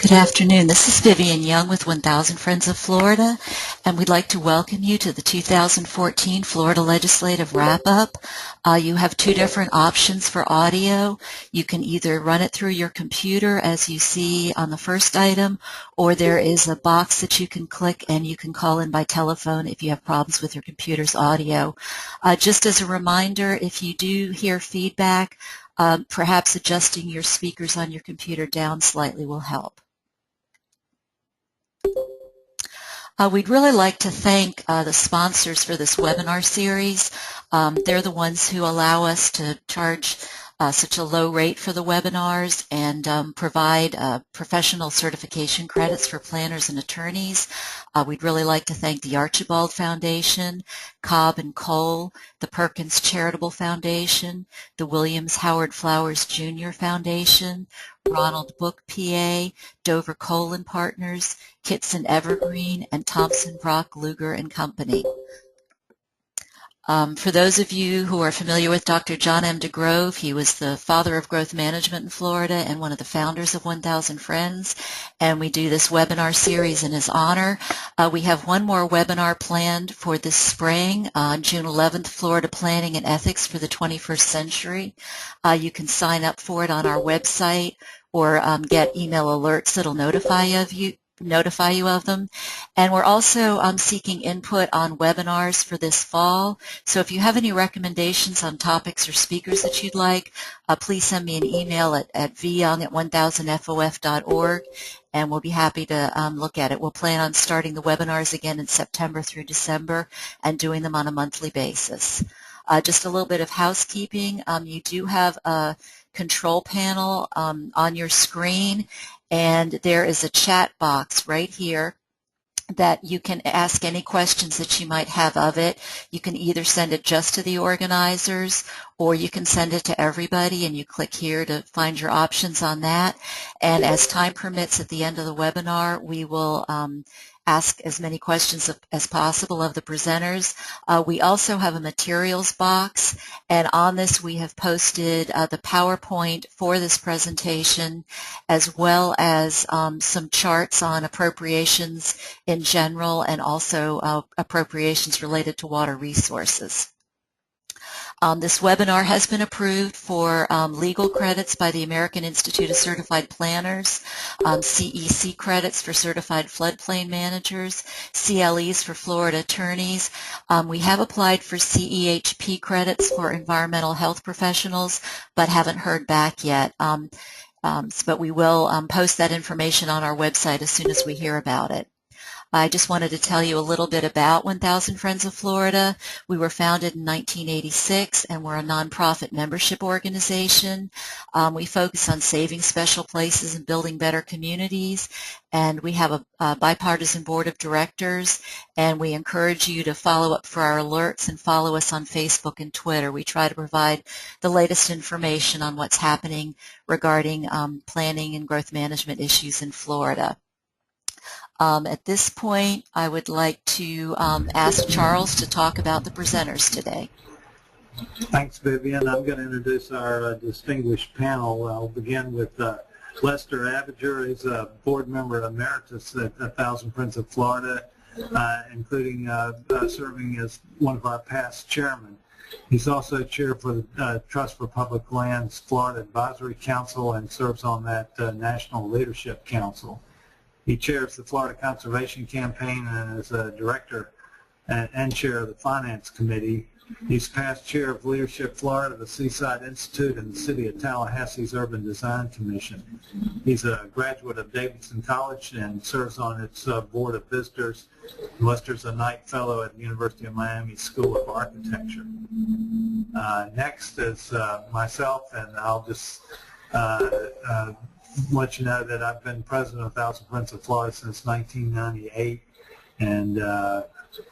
Good afternoon. This is Vivian Young with 1000 Friends of Florida, and we'd like to welcome you to the 2014 Florida Legislative Wrap-Up. You have two different options for audio. You can either run it through your computer, as you see on the first item, or there is a box that you can click and you can call in by telephone if you have problems with your computer's audio. Just as a reminder, if you do hear feedback, perhaps adjusting your speakers on your computer down slightly will help. We'd really like to thank the sponsors for this webinar series. They're the ones who allow us to charge such a low rate for the webinars and provide professional certification credits for planners and attorneys. We'd really like to thank the Archibald Foundation, Cobb and Cole, the Perkins Charitable Foundation, the Williams Howard Flowers Jr. Foundation, Ronald Book PA, Dover Cole & Partners, Kitson Evergreen, and Thompson Brock Luger and Company. For those of you who are familiar with Dr. John M. DeGrove, he was the father of growth management in Florida and one of the founders of 1000 Friends, and we do this webinar series in his honor. We have one more webinar planned for this spring on June 11th, Florida Planning and Ethics for the 21st Century. You can sign up for it on our website or get email alerts that'll notify you of them. And we're also seeking input on webinars for this fall. So if you have any recommendations on topics or speakers that you'd like, please send me an email at vyoung@1000fof.org, and we'll be happy to look at it. We'll plan on starting the webinars again in September through December and doing them on a monthly basis. Just a little bit of housekeeping. You do have a control panel on your screen, and there is a chat box right here that you can ask any questions that you might have of it. You can either send it just to the organizers or you can send it to everybody, and you click here to find your options on that. And as time permits at the end of the webinar, we will ask as many questions as possible of the presenters. We also have a materials box, and on this we have posted the PowerPoint for this presentation, as well as some charts on appropriations in general and also appropriations related to water resources. This webinar has been approved for legal credits by the American Institute of Certified Planners, CEC credits for certified floodplain managers, CLEs for Florida attorneys. We have applied for CEHP credits for environmental health professionals, but haven't heard back yet. But we will post that information on our website as soon as we hear about it. I just wanted to tell you a little bit about 1000 Friends of Florida. We were founded in 1986, and we're a nonprofit membership organization. We focus on saving special places and building better communities, and we have a bipartisan board of directors, and we encourage you to follow up for our alerts and follow us on Facebook and Twitter. We try to provide the latest information on what's happening regarding planning and growth management issues in Florida. At this point, I would like to ask Charles to talk about the presenters today. Thanks, Vivian. I'm going to introduce our distinguished panel. I'll begin with Lester Abinger. He's a board member emeritus at 1000 Friends of Florida, including serving as one of our past chairmen. He's also chair for the Trust for Public Lands Florida Advisory Council and serves on that National Leadership Council. He chairs the Florida Conservation Campaign and is a director and chair of the Finance Committee. He's past chair of Leadership Florida, the Seaside Institute, and the City of Tallahassee's Urban Design Commission. He's a graduate of Davidson College and serves on its Board of Visitors. Lester's a Knight Fellow at the University of Miami School of Architecture. Next is myself, and I'll just let you know that I've been president of 1000 Friends of Florida since 1998, and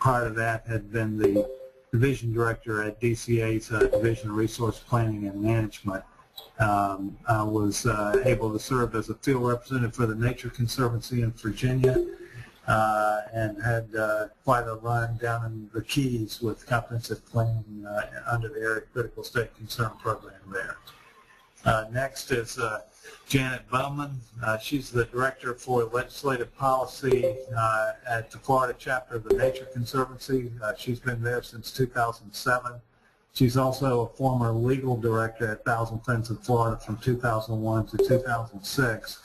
prior to that had been the division director at DCA's Division of Resource Planning and Management. I was able to serve as a field representative for the Nature Conservancy in Virginia, and had quite a run down in the Keys with comprehensive planning under the Area Critical State Concern program there. Next is Janet Bowman. She's the Director for Legislative Policy at the Florida chapter of the Nature Conservancy. She's been there since 2007. She's also a former legal director at Thousand Friends of Florida from 2001 to 2006.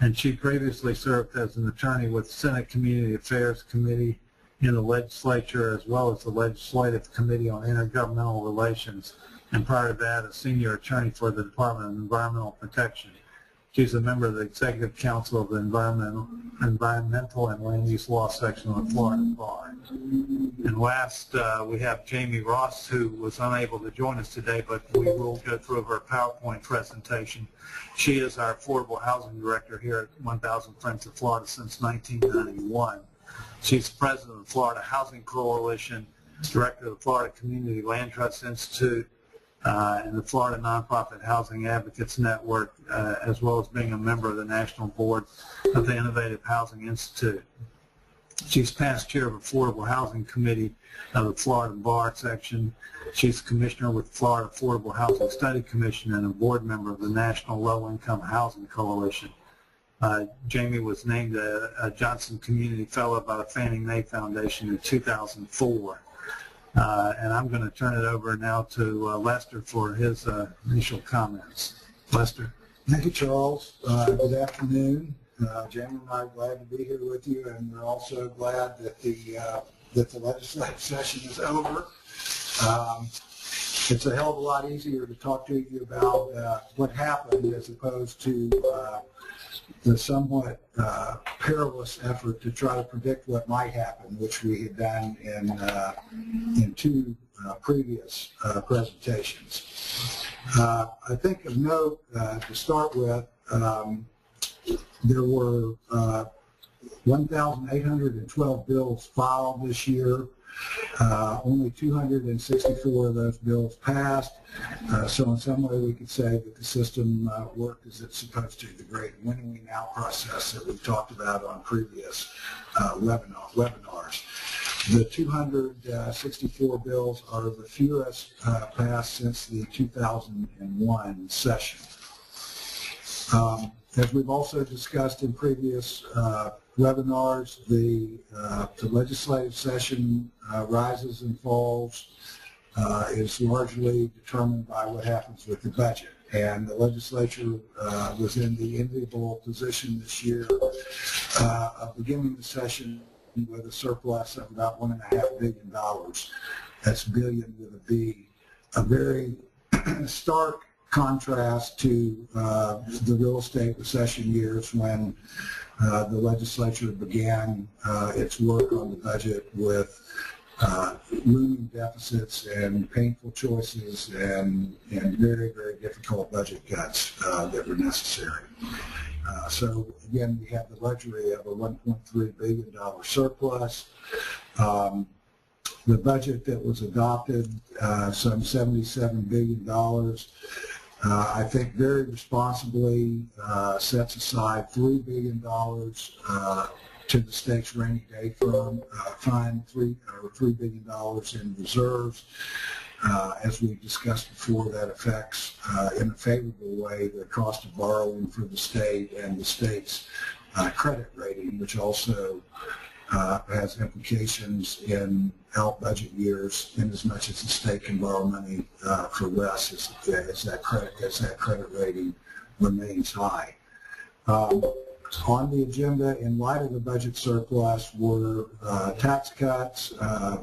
And she previously served as an attorney with the Senate Community Affairs Committee in the legislature, as well as the Legislative Committee on Intergovernmental Relations, and prior to that, a senior attorney for the Department of Environmental Protection. She's a member of the Executive Council of the Environmental and Land Use Law section of the Florida Bar. And last, we have Jamie Ross, who was unable to join us today, but we will go through her PowerPoint presentation. She is our Affordable Housing Director here at 1000 Friends of Florida since 1991. She's president of the Florida Housing Coalition, director of the Florida Community Land Trust Institute, and the Florida Nonprofit Housing Advocates Network, as well as being a member of the National Board of the Innovative Housing Institute. She's past chair of the Affordable Housing Committee of the Florida Bar section. She's commissioner with the Florida Affordable Housing Study Commission and a board member of the National Low Income Housing Coalition. Jamie was named a Johnson Community Fellow by the Fannie Mae Foundation in 2004. And I'm going to turn it over now to Lester for his initial comments. Lester. Thank you, Charles. Good afternoon. Jamie and I are glad to be here with you, and we're also glad that the legislative session is over. It's a hell of a lot easier to talk to you about what happened as opposed to the somewhat perilous effort to try to predict what might happen, which we had done in two previous presentations. I think of note to start with, there were 1,812 bills filed this year. Only 264 of those bills passed. So in some way we could say that the system worked as it's supposed to, the great winnowing out process that we've talked about on previous webinars. The 264 bills are the fewest passed since the 2001 session. As we've also discussed in previous webinars, the legislative session rises and falls is largely determined by what happens with the budget. And the legislature was in the enviable position this year of beginning the session with a surplus of about $1.5 billion. That's billion with a B. A very stark contrast to the real estate recession years when the legislature began its work on the budget with looming deficits and painful choices and very, very difficult budget cuts that were necessary. So again, we have the luxury of a $1.3 billion surplus. The budget that was adopted, some $77 billion, I think very responsibly sets aside $3 billion to the state's rainy day fund, $3 billion in reserves. As we discussed before, that affects in a favorable way the cost of borrowing for the state and the state's credit rating, which also has implications in out budget years, in as much as the state can borrow money for less as that credit rating remains high. On the agenda, in light of the budget surplus, were tax cuts,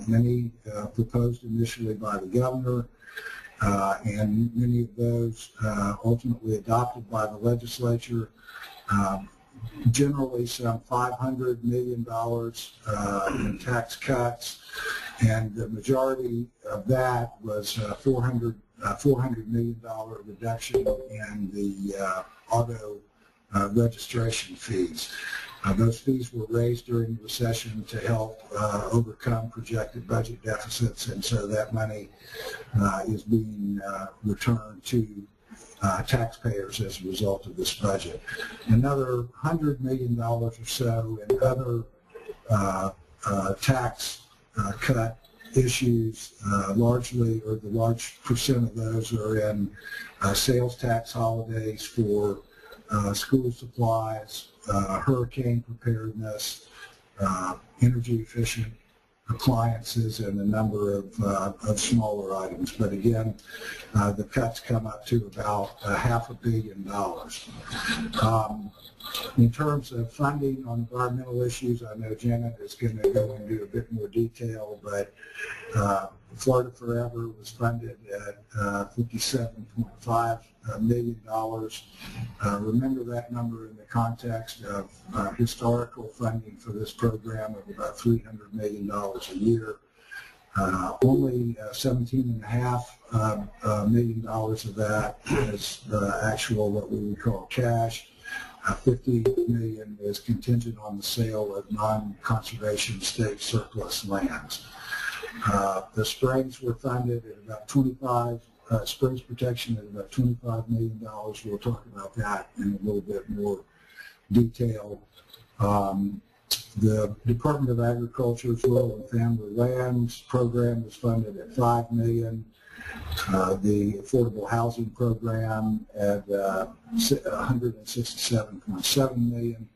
many proposed initially by the governor, and many of those ultimately adopted by the legislature. Generally some $500 million in tax cuts, and the majority of that was $400 million reduction in the auto registration fees. Those fees were raised during the recession to help overcome projected budget deficits, and so that money is being returned to taxpayers as a result of this budget. Another $100 million or so in other tax cut issues largely, or the large percent of those are in sales tax holidays for school supplies, hurricane preparedness, energy efficient appliances, and a number of smaller items. But again, the cuts come up to about $500 million. In terms of funding on environmental issues, I know Janet is going to go into a bit more detail, but Florida Forever was funded at $57.5 million. Remember that number in the context of historical funding for this program of about $300 million a year. Only $17.5 million of that is actual what we would call cash. $50 million is contingent on the sale of non-conservation state surplus lands. The springs were funded at about springs protection at about $25 million. We'll talk about that in a little bit more detail. The Department of Agriculture's Rural and Family Lands program is funded at $5 million. The Affordable Housing Program at $167.7 million,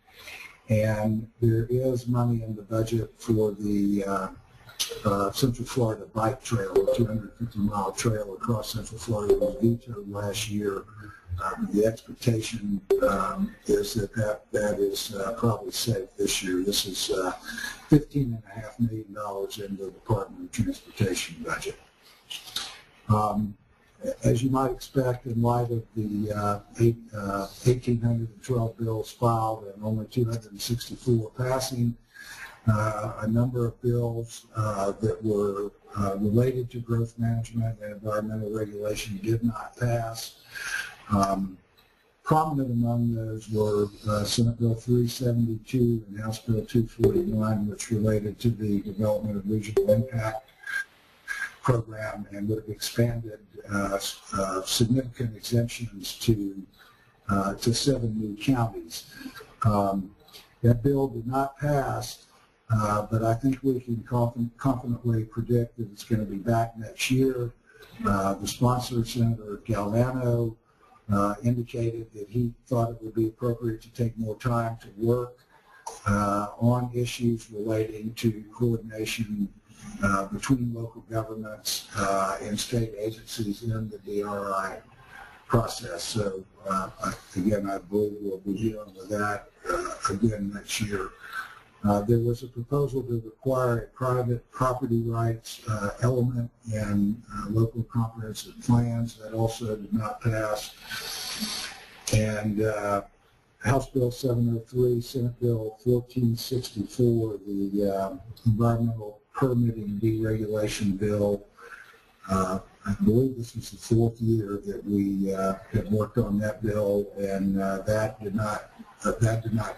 and there is money in the budget for the Central Florida Bike Trail, a 250-mile trail across Central Florida. Was vetoed last year. The expectation is that is probably safe this year. This is $15.5 million in the Department of Transportation budget. As you might expect, in light of the 1,812 bills filed and only 264 passing, a number of bills that were related to growth management and environmental regulation did not pass. Prominent among those were Senate Bill 372 and House Bill 241, which related to the development of regional impact program and would have expanded significant exemptions to 7 new counties. That bill did not pass, but I think we can confidently predict that it's going to be back next year. The sponsor, Senator Galvano, indicated that he thought it would be appropriate to take more time to work on issues relating to coordination between local governments and state agencies in the DRI process. So again, I believe we'll be dealing with that again next year. There was a proposal to require a private property rights element in local comprehensive plans. That also did not pass. And House Bill 703, Senate Bill 1464, the environmental permitting deregulation bill. I believe this was the 4th year that we have worked on that bill, and that did not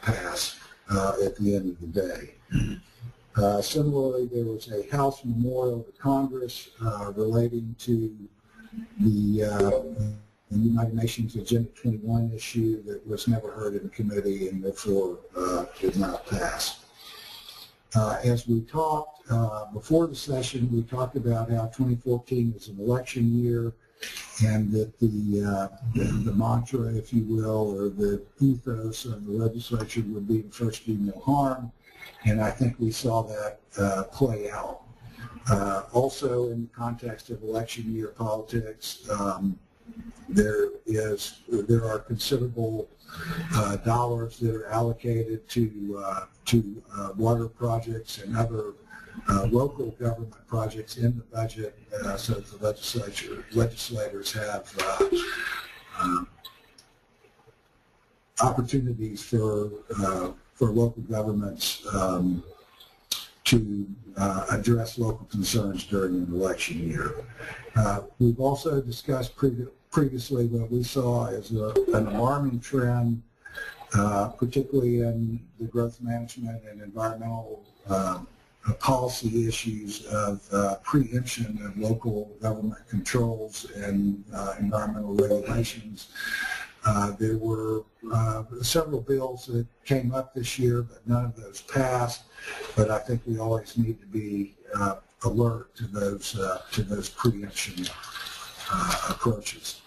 pass at the end of the day. Similarly, there was a House memorial to Congress relating to the United Nations Agenda 21 issue that was never heard in committee and therefore did not pass. As we talked before the session, we talked about how 2014 is an election year, and that the mantra, if you will, or the ethos of the legislature would be first do no harm, and I think we saw that play out. Also, in the context of election year politics, there are considerable dollars that are allocated to water projects and other local government projects in the budget, so that the legislators have opportunities for local governments to address local concerns during an election year. We've also discussed previously what we saw as an alarming trend, particularly in the growth management and environmental policy issues of preemption of local government controls and environmental regulations. There were several bills that came up this year, but none of those passed. But I think we always need to be alert to those preemption approaches.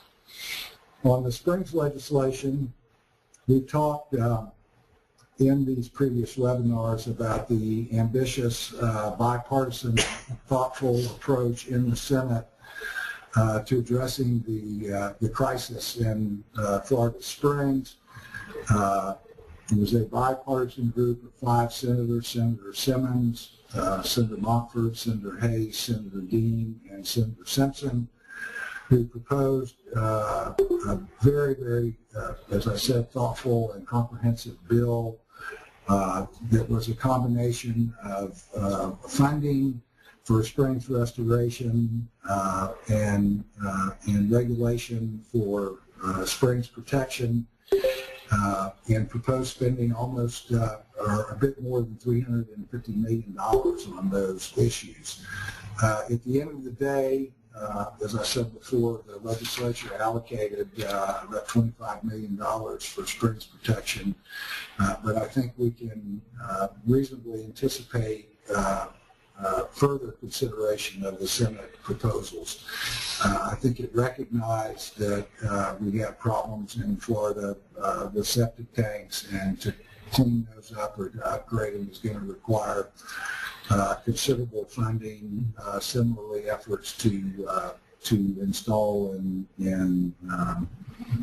On the Springs legislation, we talked in these previous webinars about the ambitious, bipartisan, thoughtful approach in the Senate to addressing the crisis in Florida Springs. It was a bipartisan group of 5 senators: Senator Simmons, Senator Montford, Senator Hayes, Senator Dean, and Senator Simpson, who proposed a very, very, as I said, thoughtful and comprehensive bill that was a combination of funding for Springs restoration and regulation for Springs protection, and proposed spending almost or a bit more than $350 million on those issues. At the end of the day, as I said before, the legislature allocated about $25 million for Springs protection, but I think we can reasonably anticipate further consideration of the Senate proposals. I think it recognized that we have problems in Florida with septic tanks, and to clean those up or to upgrade them is going to require considerable funding. Similarly, efforts to install and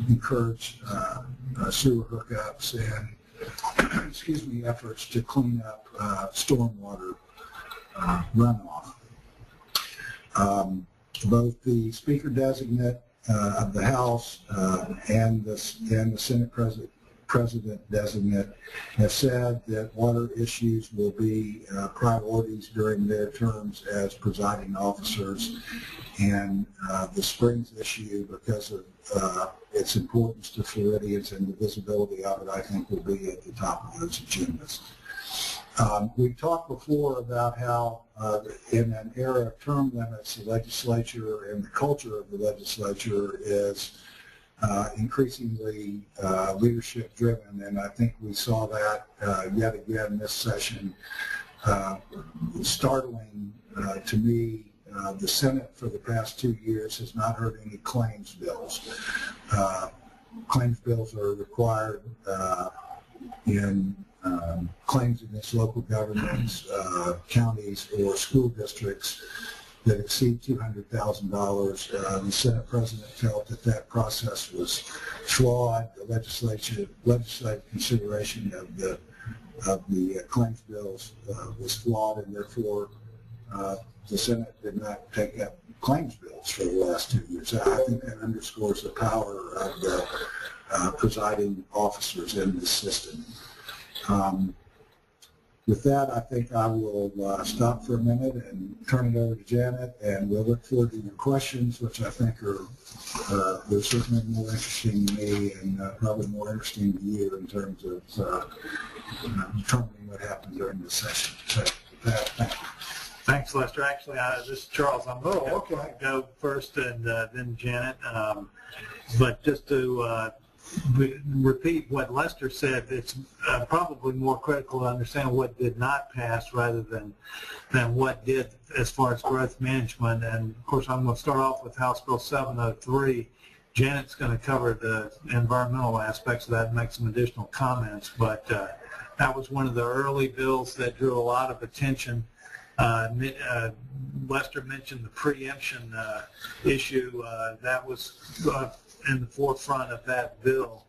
encourage sewer hookups and efforts to clean up stormwater runoff. Both the Speaker designate of the House and the Senate President designate have said that water issues will be priorities during their terms as presiding officers, and the Springs issue, because of its importance to Floridians and the visibility of it, I think will be at the top of those agendas. We've talked before about how in an era of term limits, the legislature and the culture of the legislature is increasingly leadership driven, and I think we saw that yet again this session. Startling to me, the Senate for the past 2 years has not heard any claims bills. Claims bills are required in claims against local governments, counties, or school districts that exceed $200,000. The Senate President felt that that process was flawed. The legislative consideration of the claims bills was flawed, and therefore the Senate did not take up claims bills for the last 2 years. I think that underscores the power of the presiding officers in this system. With that, I think I will stop for a minute and turn it over to Janet, and we'll look forward to your questions, which I think are they're certainly more interesting to me and probably more interesting to you in terms of determining what happened during the session. So with that, thank you. Thanks, Lester. Actually, this is Charles. I'm going to go first and then Janet. But just to repeat what Lester said, it's probably more critical to understand what did not pass rather than what did as far as growth management. And of course, I'm going to start off with House Bill 703. Janet's going to cover the environmental aspects of that and make some additional comments. But that was one of the early bills that drew a lot of attention. Lester mentioned the preemption issue. That was in the forefront of that bill.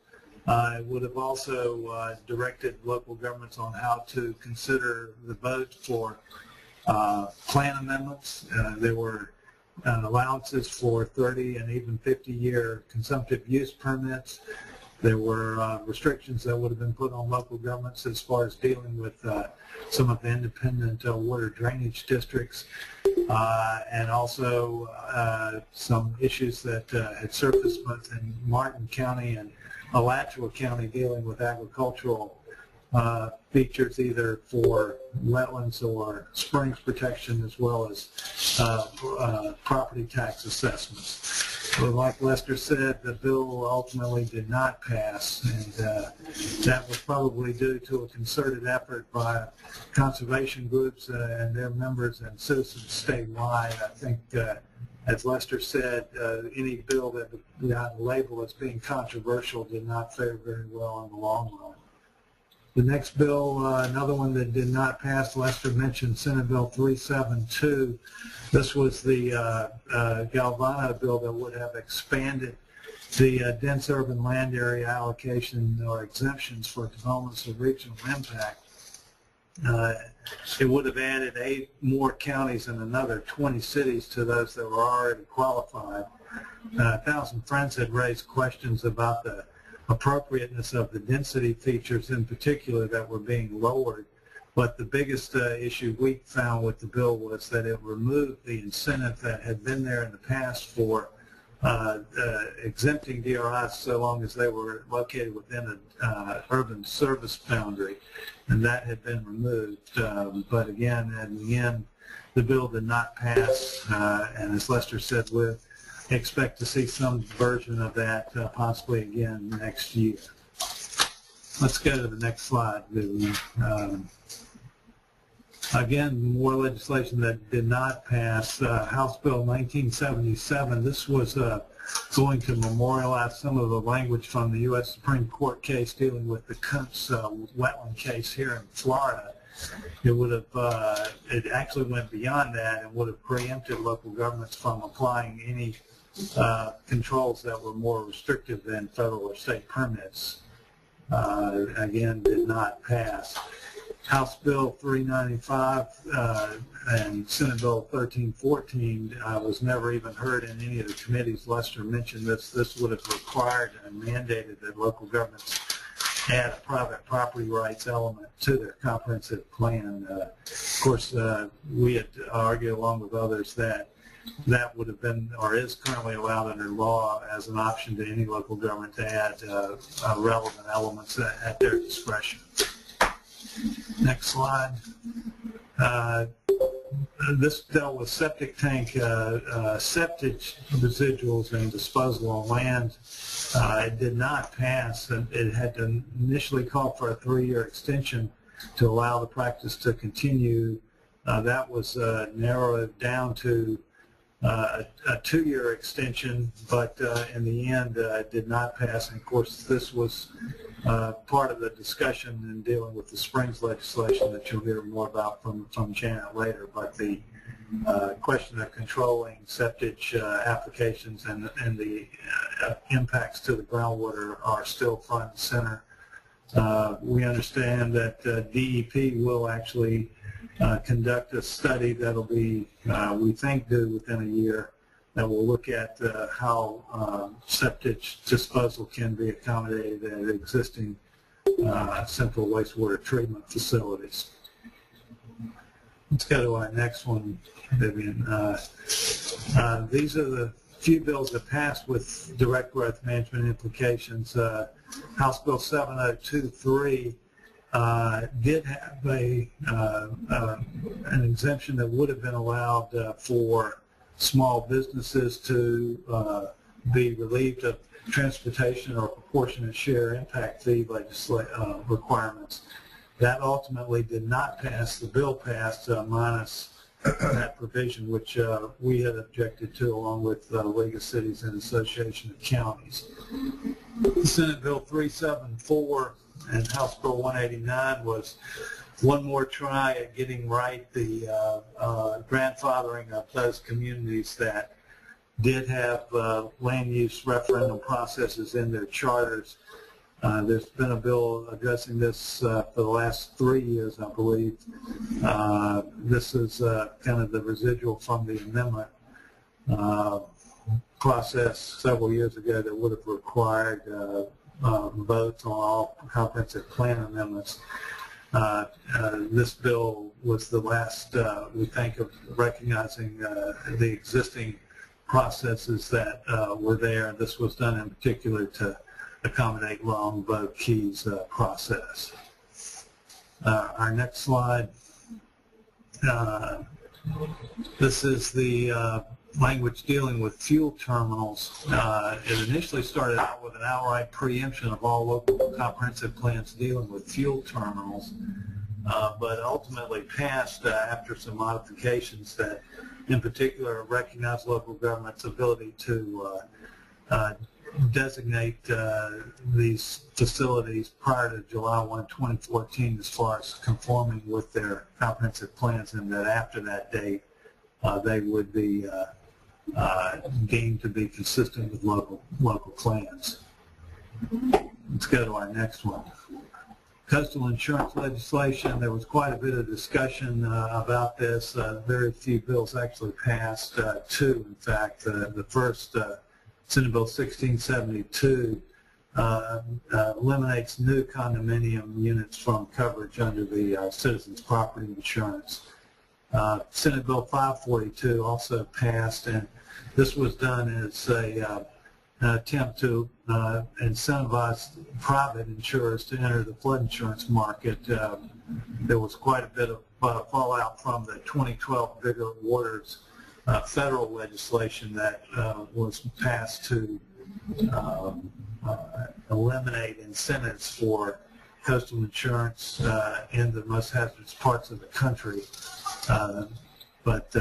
It would have also directed local governments on how to consider the vote for plan amendments. There were allowances for 30 and even 50-year consumptive use permits. There were restrictions that would have been put on local governments as far as dealing with some of the independent water drainage districts, and also some issues that had surfaced both in Martin County and Alachua County dealing with agricultural features either for wetlands or springs protection, as well as property tax assessments. But like Lester said, the bill ultimately did not pass, and that was probably due to a concerted effort by conservation groups and their members and citizens statewide. I think, as Lester said, any bill that got labeled as being controversial did not fare very well in the long run. The next bill, another one that did not pass, Lester mentioned Senate Bill 372. This was the Galvano bill that would have expanded the dense urban land area allocation or exemptions for developments of regional impact. It would have added 8 more counties and another 20 cities to those that were already qualified. Thousand Friends had raised questions about the appropriateness of the density features in particular that were being lowered, but the biggest issue we found with the bill was that it removed the incentive that had been there in the past for exempting DRIs so long as they were located within an urban service boundary, and that had been removed. But again, in the end, the bill did not pass, and as Lester said, with expect to see some version of that possibly again next year. Let's go to the next slide, Vivian. Again, more legislation that did not pass. House Bill 1977. This was going to memorialize some of the language from the U.S. Supreme Court case dealing with the Kuntz wetland case here in Florida. It would have, it actually went beyond that and would have preempted local governments from applying any controls that were more restrictive than federal or state permits. Again, did not pass. House Bill 395 and Senate Bill 1314 was never even heard in any of the committees. Lester mentioned this. This would have required and mandated that local governments add a private property rights element to their comprehensive plan. Of course, we had argued along with others that that would have been or is currently allowed under law as an option to any local government to add relevant elements at their discretion. Next slide. This dealt with septic tank septage residuals and disposal on land. It did not pass. It had to initially call for a 3-year extension to allow the practice to continue. That was narrowed down to a 2-year extension, but in the end it did not pass. And of course, this was part of the discussion in dealing with the Springs legislation that you'll hear more about from Janet later. But the question of controlling septage applications and the impacts to the groundwater are still front and center. We understand that DEP will actually conduct a study that'll be, we think, due within a year, that will look at how septic disposal can be accommodated at existing central wastewater treatment facilities. Let's go to our next one, Vivian. These are the few bills that passed with direct growth management implications. House Bill 7023 did have an exemption that would have been allowed for small businesses to be relieved of transportation or proportionate share impact fee requirements. That ultimately did not pass. The bill passed minus that provision, which we had objected to, along with the League of Cities and Association of Counties. Senate Bill 374 and House Bill 189 was one more try at getting right the grandfathering of those communities that did have land use referendum processes in their charters. There's been a bill addressing this for the last 3 years, I believe. This is kind of the residual from the amendment process several years ago that would have required votes on all comprehensive plan amendments. This bill was the last, we think, of recognizing the existing processes that were there. This was done in particular to accommodate Long Boat Key's process. Our next slide. This is the language dealing with fuel terminals. It initially started out with an outright preemption of all local comprehensive plans dealing with fuel terminals, but ultimately passed after some modifications that in particular recognize local government's ability to designate these facilities prior to July 1, 2014 as far as conforming with their comprehensive plans, and that after that date they would be deemed to be consistent with local plans. Let's go to our next one. Coastal insurance legislation. There was quite a bit of discussion about this. Very few bills actually passed. Two, in fact. The first, Senate Bill 1672, eliminates new condominium units from coverage under the Citizens Property Insurance. Senate Bill 542 also passed, and this was done as an attempt to incentivize private insurers to enter the flood insurance market. There was quite a bit of fallout from the 2012 Bigger Waters federal legislation that was passed to eliminate incentives for coastal insurance in the most hazardous parts of the country. But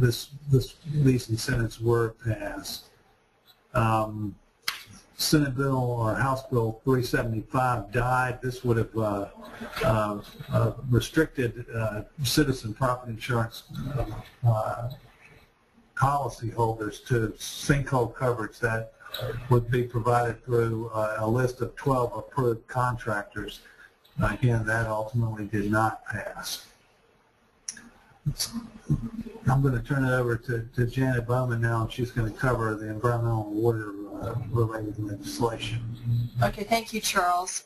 these incentives were passed. Senate Bill or House Bill 375 died. This would have restricted citizen property insurance policyholders to sinkhole coverage that would be provided through a list of 12 approved contractors. Again, that ultimately did not pass. I'm going to turn it over to Janet Bowman now, and she's going to cover the environmental and water related legislation. Okay, thank you, Charles.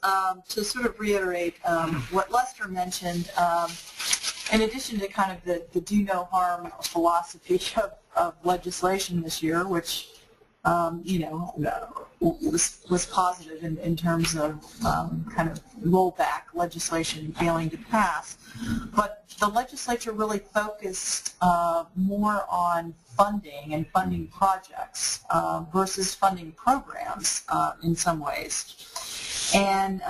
To sort of reiterate what Lester mentioned, in addition to kind of the do no harm philosophy of legislation this year, which was positive in terms of kind of rollback legislation failing to pass. But the legislature really focused more on funding and funding projects versus funding programs in some ways. And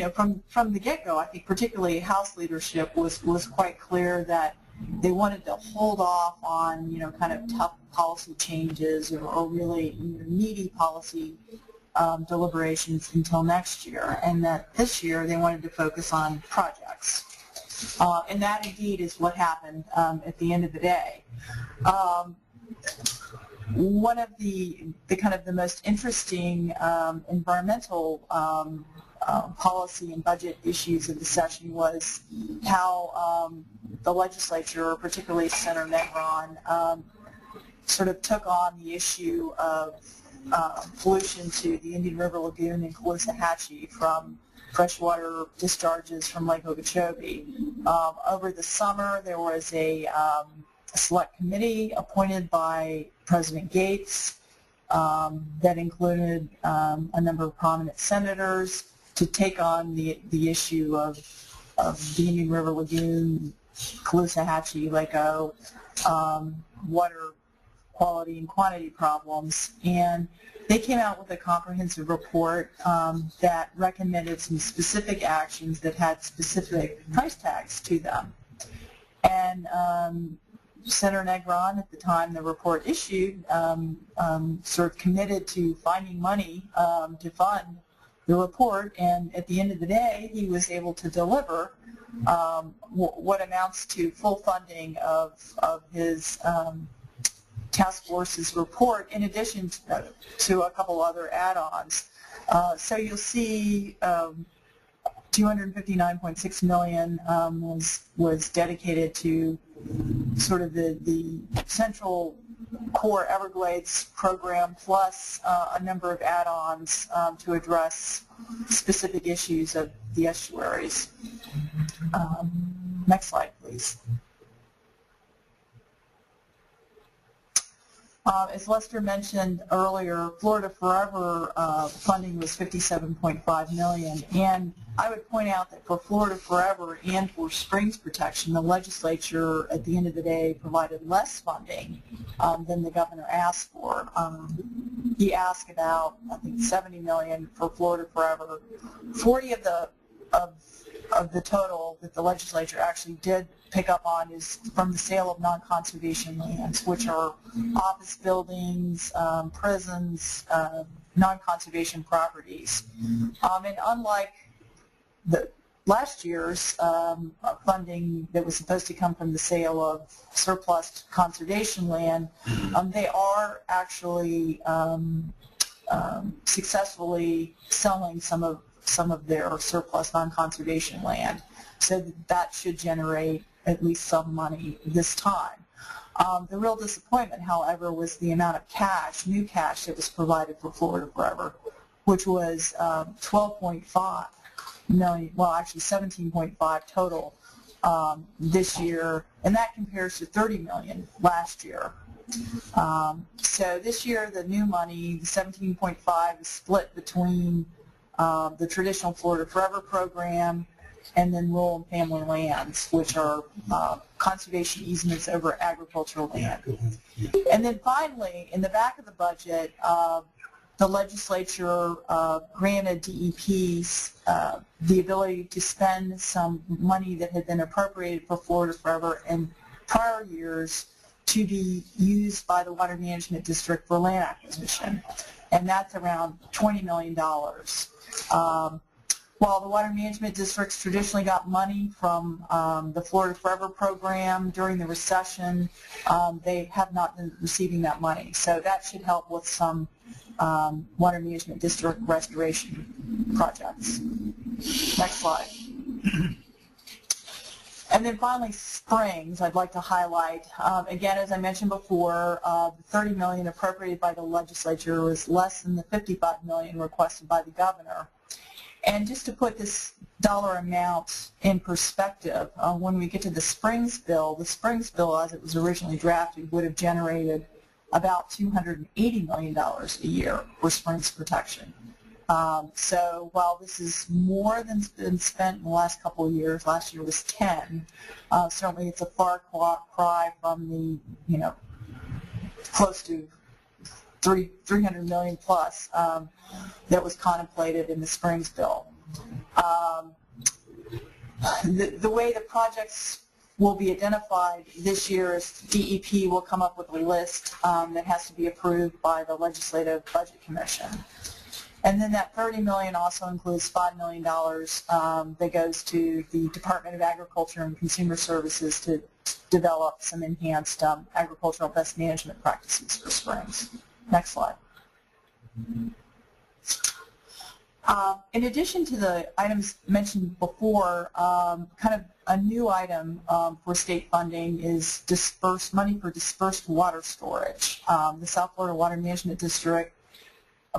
from the get-go, I think particularly House leadership was quite clear that they wanted to hold off on kind of tough policy changes or really meaty policy deliberations until next year, and that this year they wanted to focus on projects. And that indeed is what happened at the end of the day. One of the kind of the most interesting environmental policy and budget issues of the session was how the legislature, particularly Senator Negron, sort of took on the issue of pollution to the Indian River Lagoon and Caloosahatchee from freshwater discharges from Lake Okeechobee. Over the summer, there was a select committee appointed by President Gates that included a number of prominent senators to take on the issue of the Indian River Lagoon, Caloosahatchee, Lake O, water quality and quantity problems. And they came out with a comprehensive report that recommended some specific actions that had specific price tags to them. And Senator Negron, at the time the report issued, sort of committed to finding money to fund the report, and at the end of the day, he was able to deliver what amounts to full funding of his task force's report, in addition to a couple other add-ons. So you'll see $259.6 million was dedicated to sort of the central core Everglades program, plus a number of add-ons to address specific issues of the estuaries. Next slide, please. As Lester mentioned earlier, Florida Forever funding was $57.5 million, and I would point out that for Florida Forever and for Springs Protection, the legislature at the end of the day provided less funding than the governor asked for. He asked about, I think, $70 million for Florida Forever. 40 of the total that the legislature actually did pick up on is from the sale of non-conservation lands, which are office buildings, prisons, non-conservation properties. And unlike the last year's funding that was supposed to come from the sale of surplus conservation land, they are actually successfully selling some of their surplus non-conservation land. So that should generate at least some money this time. The real disappointment, however, was the amount of cash, new cash, that was provided for Florida Forever, which was $12.5 million, well, actually $17.5 total this year, and that compares to $30 million last year. So this year, the new money, the $17.5, is split between the traditional Florida Forever program and then rural and family lands, which are conservation easements over agricultural land. And then finally, in the back of the budget, the legislature granted DEPs the ability to spend some money that had been appropriated for Florida Forever in prior years to be used by the Water Management District for land acquisition, and that's around $20 million. While the Water Management Districts traditionally got money from the Florida Forever program during the recession, they have not been receiving that money. So that should help with some Water Management District restoration projects. Next slide. And then finally, Springs, I'd like to highlight. Again, as I mentioned before, the $30 million appropriated by the legislature was less than the $55 million requested by the governor. And just to put this dollar amount in perspective, when we get to the Springs bill as it was originally drafted would have generated about $280 million a year for Springs Protection. So while this is more than been spent in the last couple of years, last year was 10, certainly it's a far cry from the, close to 300 million plus that was contemplated in the Springs bill. The way the projects will be identified this year is DEP will come up with a list that has to be approved by the Legislative Budget Commission. And then that $30 million also includes $5 million that goes to the Department of Agriculture and Consumer Services to develop some enhanced agricultural best management practices for Springs. Next slide. In addition to the items mentioned before, kind of a new item for state funding is money for dispersed water storage. The South Florida Water Management District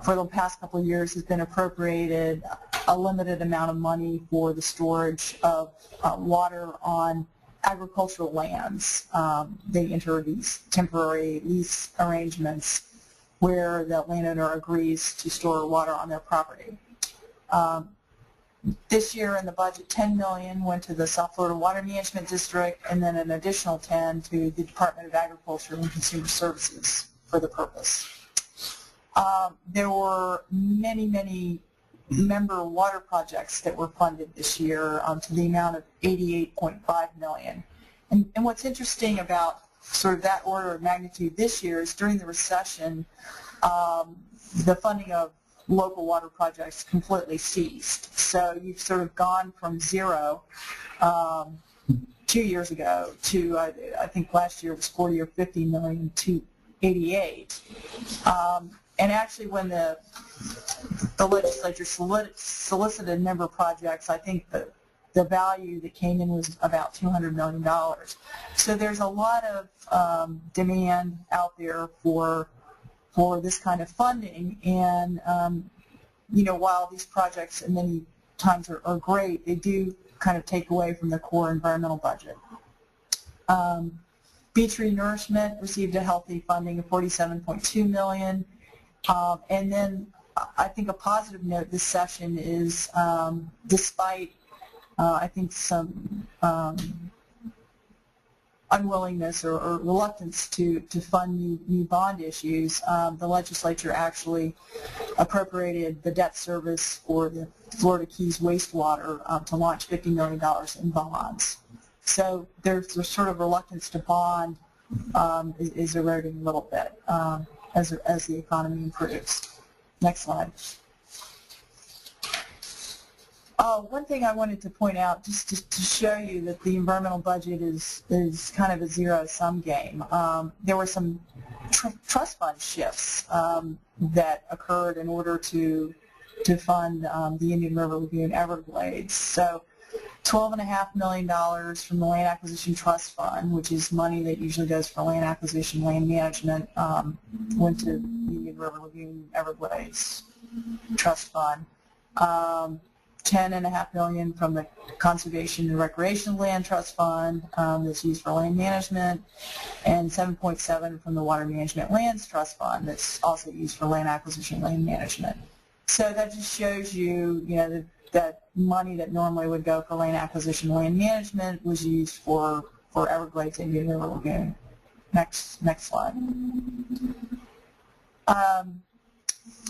for the past couple of years has been appropriated a limited amount of money for the storage of water on agricultural lands. They enter these temporary lease arrangements where the landowner agrees to store water on their property. This year in the budget, $10 million went to the South Florida Water Management District, and then an additional $10 to the Department of Agriculture and Consumer Services for the purpose. There were many member water projects that were funded this year to the amount of $88.5 million. And what's interesting about sort of that order of magnitude this year is during the recession, the funding of local water projects completely ceased. So you've sort of gone from zero 2 years ago to, I think last year was 40 or 50 million to 88. And actually when the legislature solicited member projects, I think the value that came in was about $200 million. So there's a lot of demand out there for this kind of funding, and while these projects many times are great, they do kind of take away from the core environmental budget. Beach Renourishment received a healthy funding of $47.2 million. And then I think a positive note this session is, despite I think some unwillingness or reluctance to fund new bond issues, the legislature actually appropriated the debt service for the Florida Keys wastewater to launch $50 million in bonds. So there's sort of reluctance to bond is eroding a little bit as the economy improves. Next slide. One thing I wanted to point out, just to show you that the environmental budget is kind of a zero-sum game. There were some trust fund shifts that occurred in order to fund the Indian River Lagoon Everglades. So $12.5 million from the Land Acquisition Trust Fund, which is money that usually goes for land acquisition, land management, went to the Indian River Lagoon Everglades Trust Fund. $10.5 million from the Conservation and Recreation Land Trust Fund that's used for land management, and $7.7 from the Water Management Lands Trust Fund that's also used for land acquisition, land management. So that just shows you, that money that normally would go for land acquisition, land management was used for Everglades Indian River Lagoon. Next slide.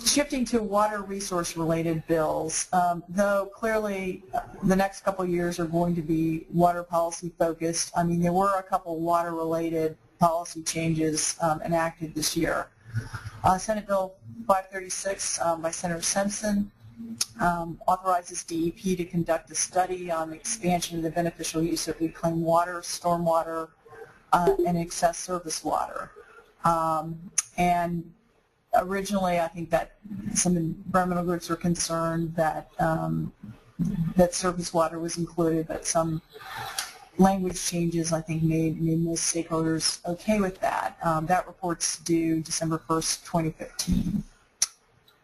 Shifting to water resource related bills, though clearly the next couple of years are going to be water policy focused. I mean, there were a couple water related policy changes enacted this year. Senate Bill 536 by Senator Simpson authorizes DEP to conduct a study on the expansion of the beneficial use of reclaimed water, stormwater, and excess surface water. And originally, I think that some environmental groups were concerned that that surface water was included, but some language changes, I think, made most stakeholders okay with that. That report's due December 1st, 2015.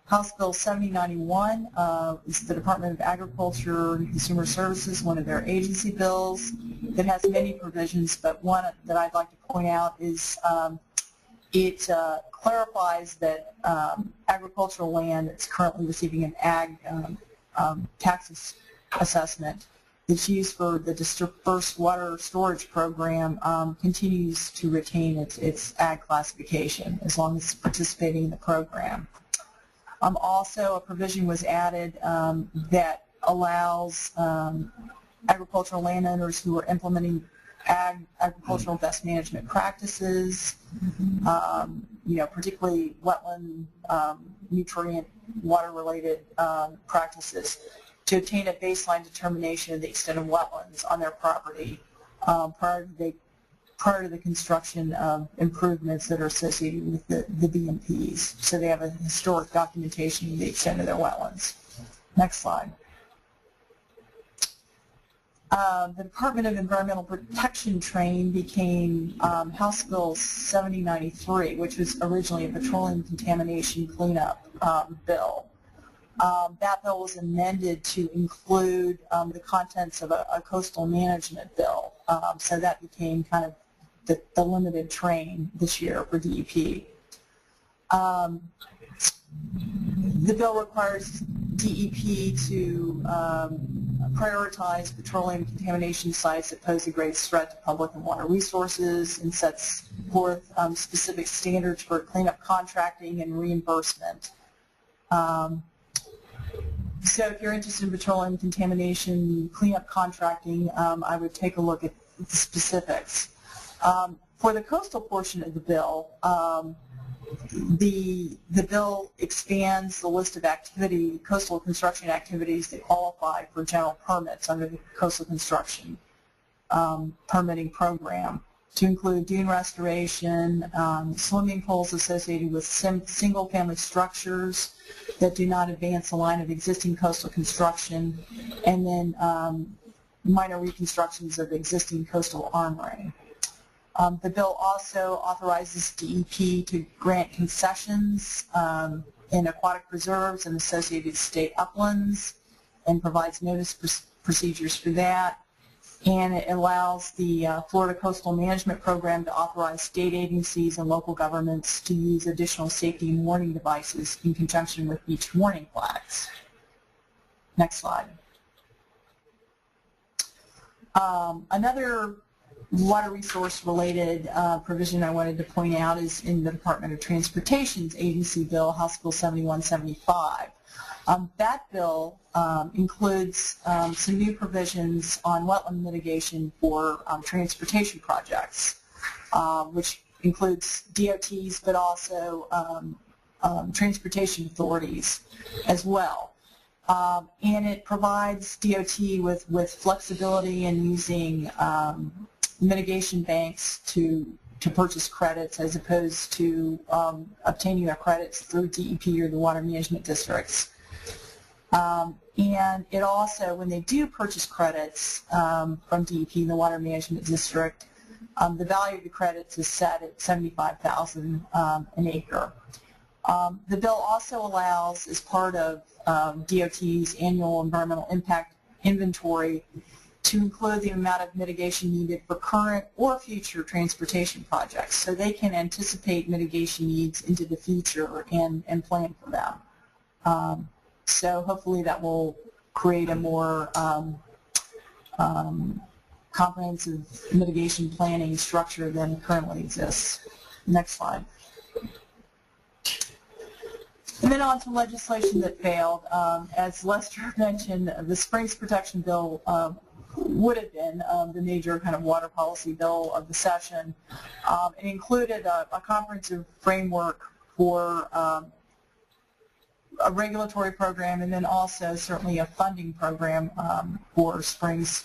House Bill 7091 is the Department of Agriculture and Consumer Services, one of their agency bills that has many provisions, but one that I'd like to point out is it clarifies that agricultural land that's currently receiving an ag tax assessment that's used for the dispersed water storage program continues to retain its ag classification as long as it's participating in the program. Also, a provision was added that allows agricultural landowners who are implementing agricultural best management practices, particularly wetland, nutrient, water-related practices, to obtain a baseline determination of the extent of wetlands on their property prior to the construction of improvements that are associated with the BMPs. So they have a historic documentation of the extent of their wetlands. Next slide. The Department of Environmental Protection training became House Bill 7093, which was originally a petroleum contamination cleanup bill. That bill was amended to include the contents of a coastal management bill. So that became kind of the limited train this year for DEP. The bill requires DEP to prioritize petroleum contamination sites that pose the greatest threat to public and water resources, and sets forth specific standards for cleanup contracting and reimbursement. So if you're interested in petroleum contamination cleanup contracting, I would take a look at the specifics. For the coastal portion of the bill, the bill expands the list of coastal construction activities that qualify for general permits under the coastal construction permitting program, to include dune restoration, swimming pools associated with single-family structures that do not advance the line of existing coastal construction, and then minor reconstructions of existing coastal armoring. The bill also authorizes DEP to grant concessions in aquatic preserves and associated state uplands, and provides notice procedures for that. and it allows the Florida Coastal Management Program to authorize state agencies and local governments to use additional safety and warning devices in conjunction with beach warning flags. Next slide. Another water resource related provision I wanted to point out is in the Department of Transportation's agency bill, House Bill 7175. That bill includes some new provisions on wetland mitigation for transportation projects, which includes DOTs, but also transportation authorities as well. And it provides DOT with flexibility in using mitigation banks to purchase credits as opposed to obtaining their credits through DEP or the water management districts. And it also, when they do purchase credits from DEP and the water management district, the value of the credits is set at $75,000 an acre. The bill also allows, as part of DOT's annual environmental impact inventory, to include the amount of mitigation needed for current or future transportation projects, so they can anticipate mitigation needs into the future and plan for them. So hopefully that will create a more comprehensive mitigation planning structure than currently exists. Next slide. And then on to legislation that failed. As Lester mentioned, the Springs Protection Bill would have been the major kind of water policy bill of the session. It included a comprehensive framework for a regulatory program, and then also certainly a funding program for springs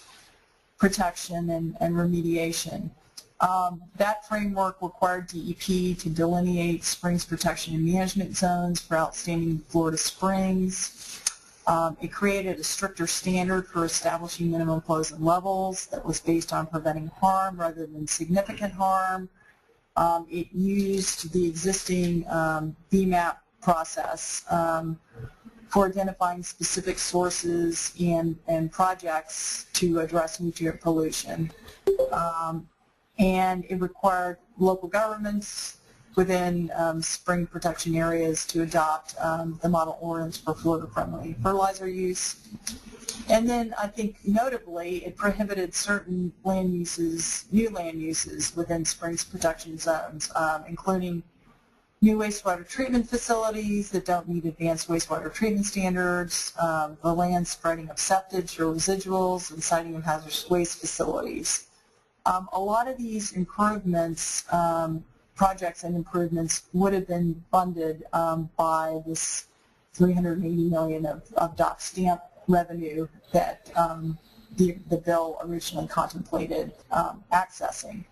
protection and remediation. That framework required DEP to delineate springs protection and management zones for outstanding Florida springs. It created a stricter standard for establishing minimum flows and levels that was based on preventing harm rather than significant harm. It used the existing BMAP process for identifying specific sources and projects to address nutrient pollution. And it required local governments within spring protection areas to adopt the model ordinance for Florida-friendly fertilizer use. And then I think notably it prohibited certain land uses, new land uses within springs protection zones, including new wastewater treatment facilities that don't meet advanced wastewater treatment standards, the land spreading of septage or residuals, and siting of hazardous waste facilities. A lot of these improvements, projects and improvements, would have been funded by this $380 million of dock stamp revenue that the bill originally contemplated accessing.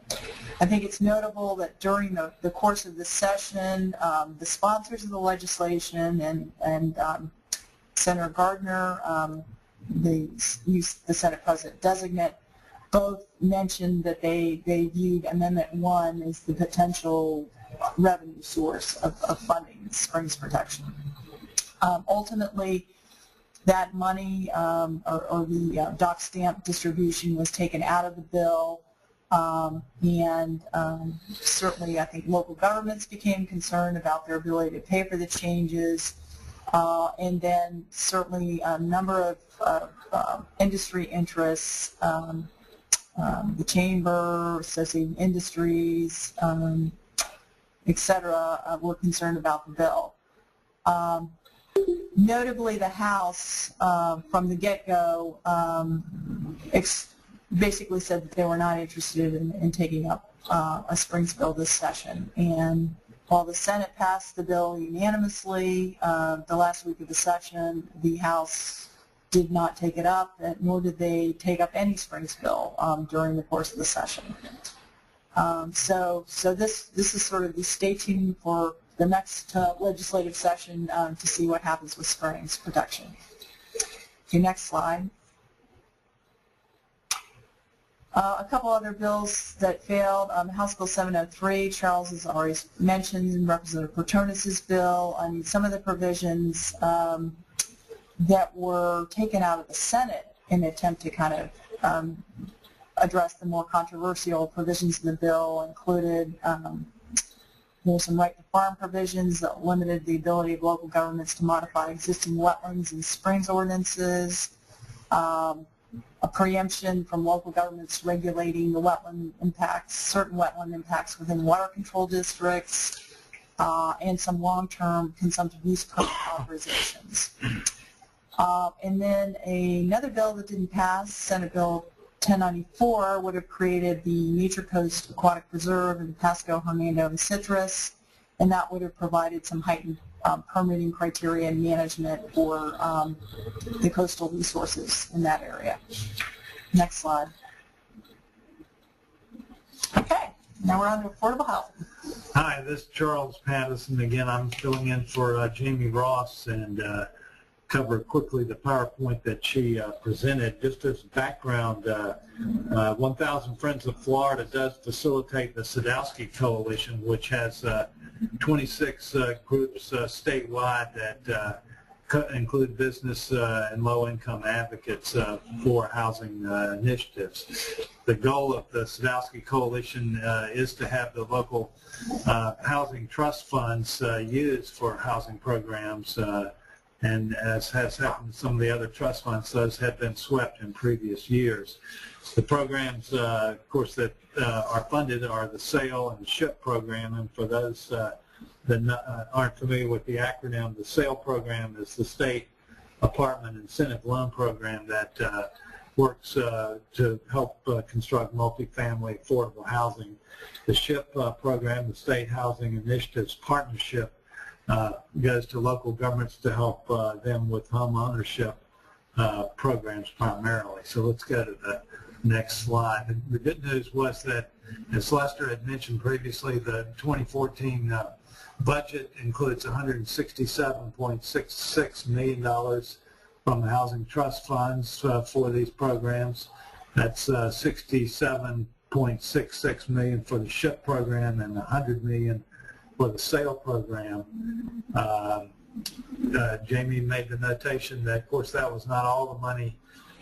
I think it's notable that during the course of this session, the sponsors of the legislation and Senator Gardner, the Senate President-designate, both mentioned that they viewed Amendment 1 as the potential revenue source of funding springs protection. Ultimately, that money or the dock stamp distribution was taken out of the bill, and certainly I think local governments became concerned about their ability to pay for the changes, and then certainly a number of industry interests, the chamber, associated industries, et cetera, were concerned about the bill. Notably, the House, from the get-go, basically said that they were not interested in taking up a Springs bill this session. And while the Senate passed the bill unanimously the last week of the session, the House did not take it up, nor did they take up any Springs bill during the course of the session. So this is sort of the stay tuned for the next legislative session to see what happens with springs protection. Okay, next slide. A couple other bills that failed. House Bill 703, Charles has already mentioned, and Representative Pertonis' bill. I mean, some of the provisions that were taken out of the Senate in an attempt to kind of address the more controversial provisions in the bill, included there's some right to farm provisions that limited the ability of local governments to modify existing wetlands and springs ordinances, a preemption from local governments regulating the wetland impacts, certain wetland impacts within water control districts, and some long-term consumptive use permit authorizations. And then another bill that didn't pass, Senate Bill 1094, would have created the Nature Coast Aquatic Preserve in Pasco, Hernando, and Citrus, and that would have provided some heightened permitting criteria and management for the coastal resources in that area. Next slide. Okay, now we're on to affordable housing. Hi, this is Charles Patterson again. I'm filling in for Jamie Ross and cover quickly the PowerPoint that she presented. Just as background, 1,000 Friends of Florida does facilitate the Sadowski Coalition, which has 26 groups statewide that include business and low-income advocates for housing initiatives. The goal of the Sadowski Coalition is to have the local housing trust funds used for housing programs, and as has happened to some of the other trust funds, those have been swept in previous years. The programs, of course, that are funded are the SAIL and the SHIP program, and for those that aren't familiar with the acronym, the SAIL program is the State Apartment Incentive Loan Program that works to help construct multifamily affordable housing. The SHIP program, the State Housing Initiatives Partnership, goes to local governments to help them with home ownership programs primarily. So let's go to the next slide. The good news was that, as Lester had mentioned previously, the 2014 budget includes $167.66 million from the housing trust funds for these programs. That's $67.66 million for the SHIP program and $100 million for the SAIL program. Jamie made the notation that, of course, that was not all the money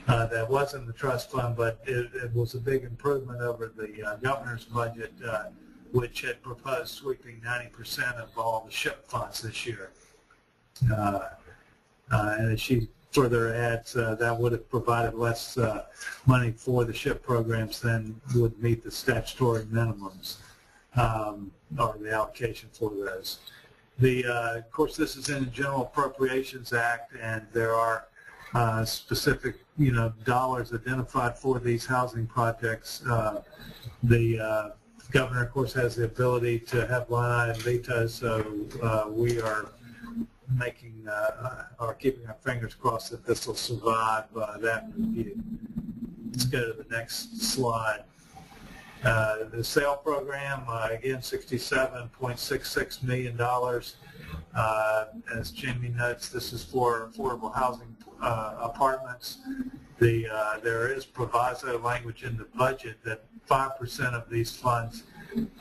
that was in the trust fund, but it was a big improvement over the governor's budget, which had proposed sweeping 90% of all the SHIP funds this year. And as she further adds, that would have provided less money for the SHIP programs than would meet the statutory minimums, or the allocation for those. Of course, this is in the General Appropriations Act, and there are specific, dollars identified for these housing projects. The governor, of course, has the ability to have line item vetoes, so we are making or keeping our fingers crossed that this will survive that review. Let's go to the next slide. The SAIL program, again, $67.66 million. As Jamie notes, this is for affordable housing apartments. There is proviso language in the budget that 5% of these funds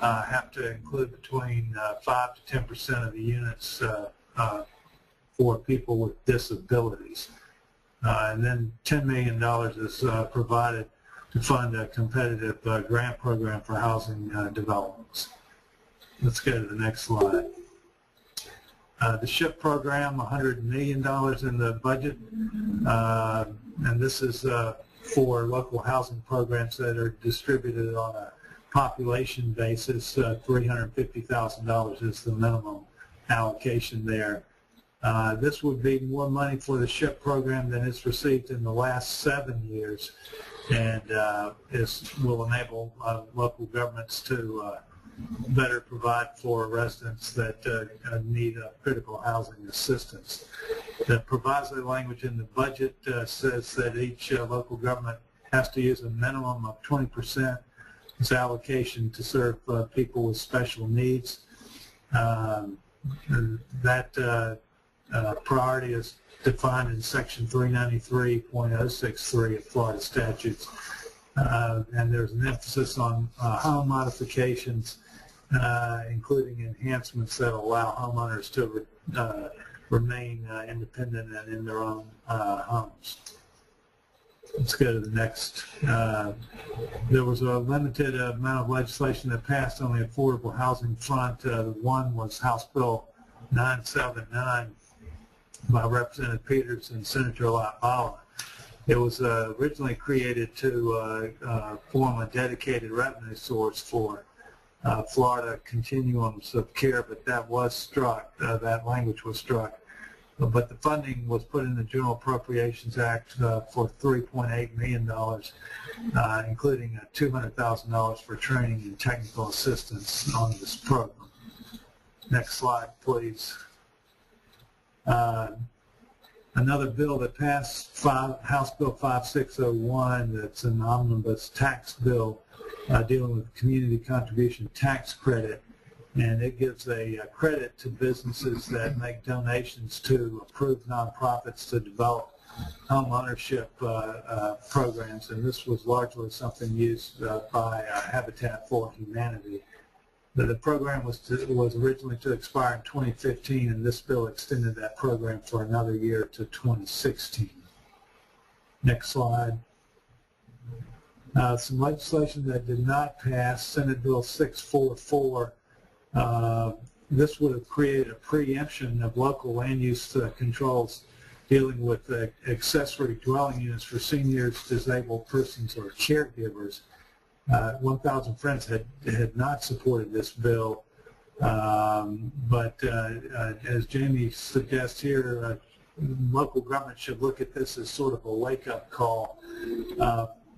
have to include between 5 to 10% of the units for people with disabilities. And then $10 million is provided to fund a competitive grant program for housing developments. Let's go to the next slide. The SHIP program, $100 million in the budget, and this is for local housing programs that are distributed on a population basis. $350,000 is the minimum allocation there. This would be more money for the SHIP program than it's received in the last 7 years, and will enable local governments to better provide for residents that need critical housing assistance. The proviso language in the budget says that each local government has to use a minimum of 20% its allocation to serve people with special needs. That priority is defined in Section 393.063 of Florida statutes, and there's an emphasis on home modifications, including enhancements that allow homeowners to remain independent and in their own homes. let's go to the next. There was a limited amount of legislation that passed on the affordable housing front. One was House Bill 979 by Representative Peters and Senator Lott-Bala. It was originally created to form a dedicated revenue source for Florida continuums of care, but that was struck. That language was struck. But the funding was put in the General Appropriations Act for $3.8 million, including $200,000 for training and technical assistance on this program. Next slide, please. Another bill that passed, House Bill 5601, that's an omnibus tax bill dealing with community contribution tax credit. And it gives a credit to businesses that make donations to approved nonprofits to develop home ownership programs. And this was largely something used by Habitat for Humanity. The program was originally to expire in 2015, and this bill extended that program for another year to 2016. Next slide. Some legislation that did not pass, Senate Bill 644. This would have created a preemption of local land use controls dealing with accessory dwelling units for seniors, disabled persons, or caregivers. 1,000 Friends had not supported this bill, but as Jamie suggests here, local government should look at this as sort of a wake-up call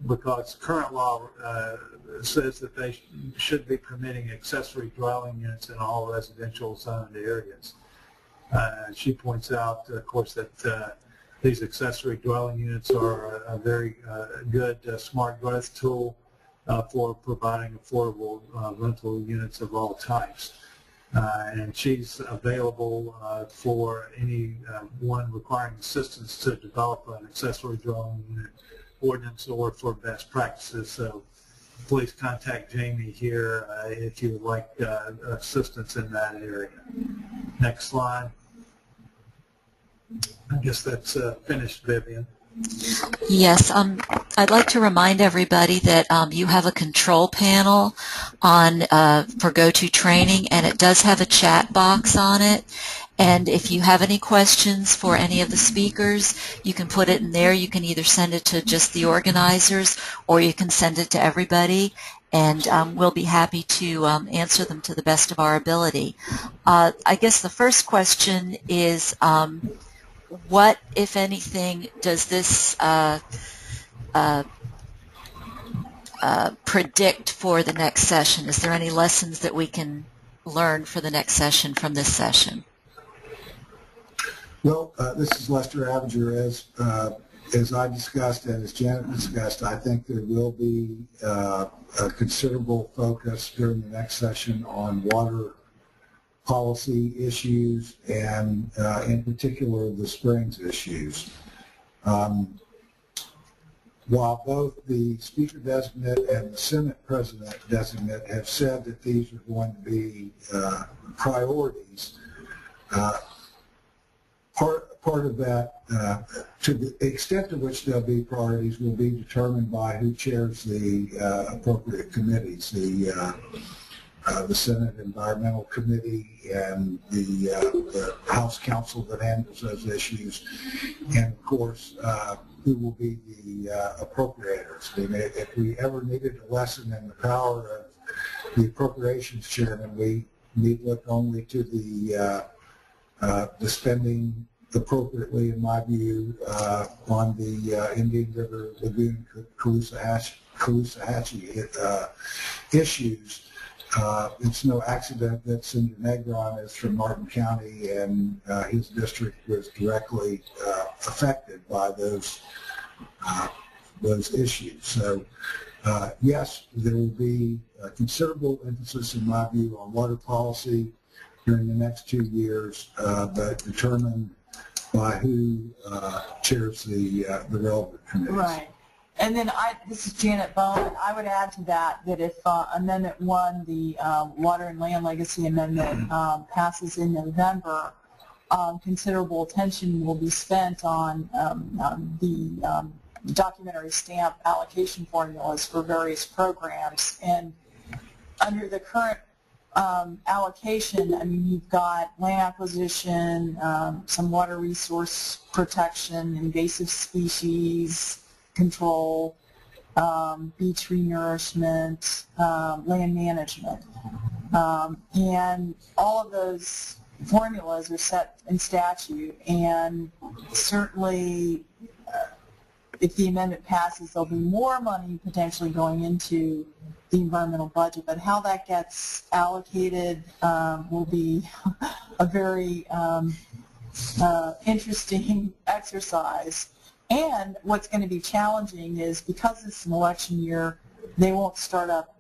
because current law says that they should be permitting accessory dwelling units in all residential zoned areas. She points out, of course, that these accessory dwelling units are a very good smart growth tool for providing affordable rental units of all types. And she's available for anyone requiring assistance to develop an accessory dwelling unit ordinance or for best practices. So please contact Jamie here if you would like assistance in that area. Next slide. I guess that's finished, Vivian. Yes, I'd like to remind everybody that you have a control panel on for GoToTraining, and it does have a chat box on it. And if you have any questions for any of the speakers, you can put it in there. You can either send it to just the organizers, or you can send it to everybody, and we'll be happy to answer them to the best of our ability. I guess the first question is, what, if anything, does this predict for the next session? Is there any lessons that we can learn for the next session from this session? Well, this is Lester Abinger. As I discussed and as Janet discussed, I think there will be a considerable focus during the next session on water policy issues and in particular the Springs issues. While both the Speaker Designate and the Senate President Designate have said that these are going to be priorities, part of that, to the extent to which they'll be priorities, will be determined by who chairs the appropriate committees. The Senate Environmental Committee and the House Counsel that handles those issues, and of course who will be the appropriators. I mean, if we ever needed a lesson in the power of the appropriations chairman, we need look only to the spending appropriately, in my view, on the Indian River Lagoon Caloosahatchee issues. It's no accident that Senator Negron is from Martin County, and his district was directly affected by those issues. So, yes, there will be a considerable emphasis, in my view, on water policy during the next 2 years, but determined by who chairs the relevant committees. Right. And then this is Janet Bowman. I would add to that if Amendment 1, the Water and Land Legacy Amendment, passes in November, considerable attention will be spent on the documentary stamp allocation formulas for various programs. And under the current allocation, I mean, you've got land acquisition, some water resource protection, invasive species control, beach renourishment, land management. And all of those formulas are set in statute, and certainly if the amendment passes, there'll be more money potentially going into the environmental budget, but how that gets allocated will be a very interesting exercise. And what's going to be challenging is because it's an election year, they won't start up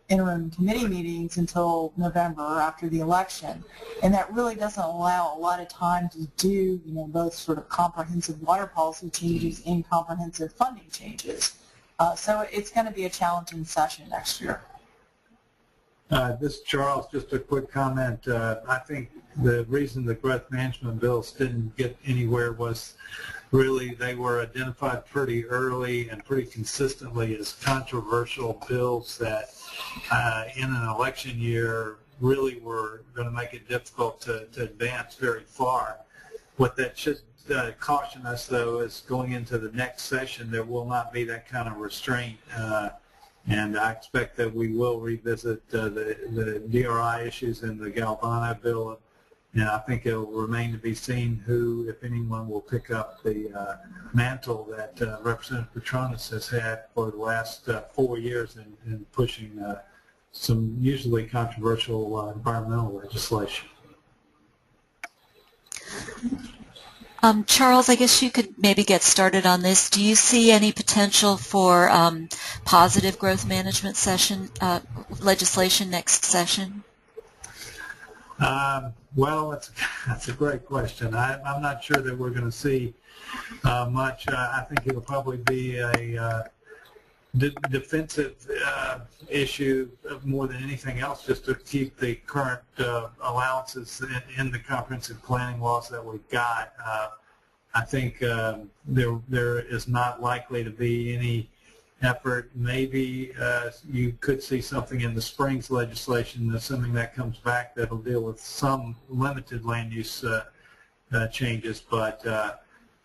interim committee meetings until November after the election, and that really doesn't allow a lot of time to do, both sort of comprehensive water policy changes and comprehensive funding changes. So it's going to be a challenging session next year. This is Charles. Just a quick comment. I think the reason the growth management bills didn't get anywhere was really they were identified pretty early and pretty consistently as controversial bills that in an election year really were going to make it difficult to advance very far. What that should caution us, though, is going into the next session, there will not be that kind of restraint. And I expect that we will revisit the DRI issues in the Galvano bill. And I think it will remain to be seen who, if anyone, will pick up the mantle that Representative Petronis has had for the last 4 years in pushing some usually controversial environmental legislation. Charles, I guess you could maybe get started on this. Do you see any potential for positive growth management legislation next session? Well, that's a great question. I'm not sure that we're going to see much. I think it'll probably be a defensive issue more than anything else, just to keep the current allowances in the comprehensive planning laws that we've got. I think there is not likely to be any effort. Maybe you could see something in the Springs legislation, assuming that comes back, that'll deal with some limited land use changes, but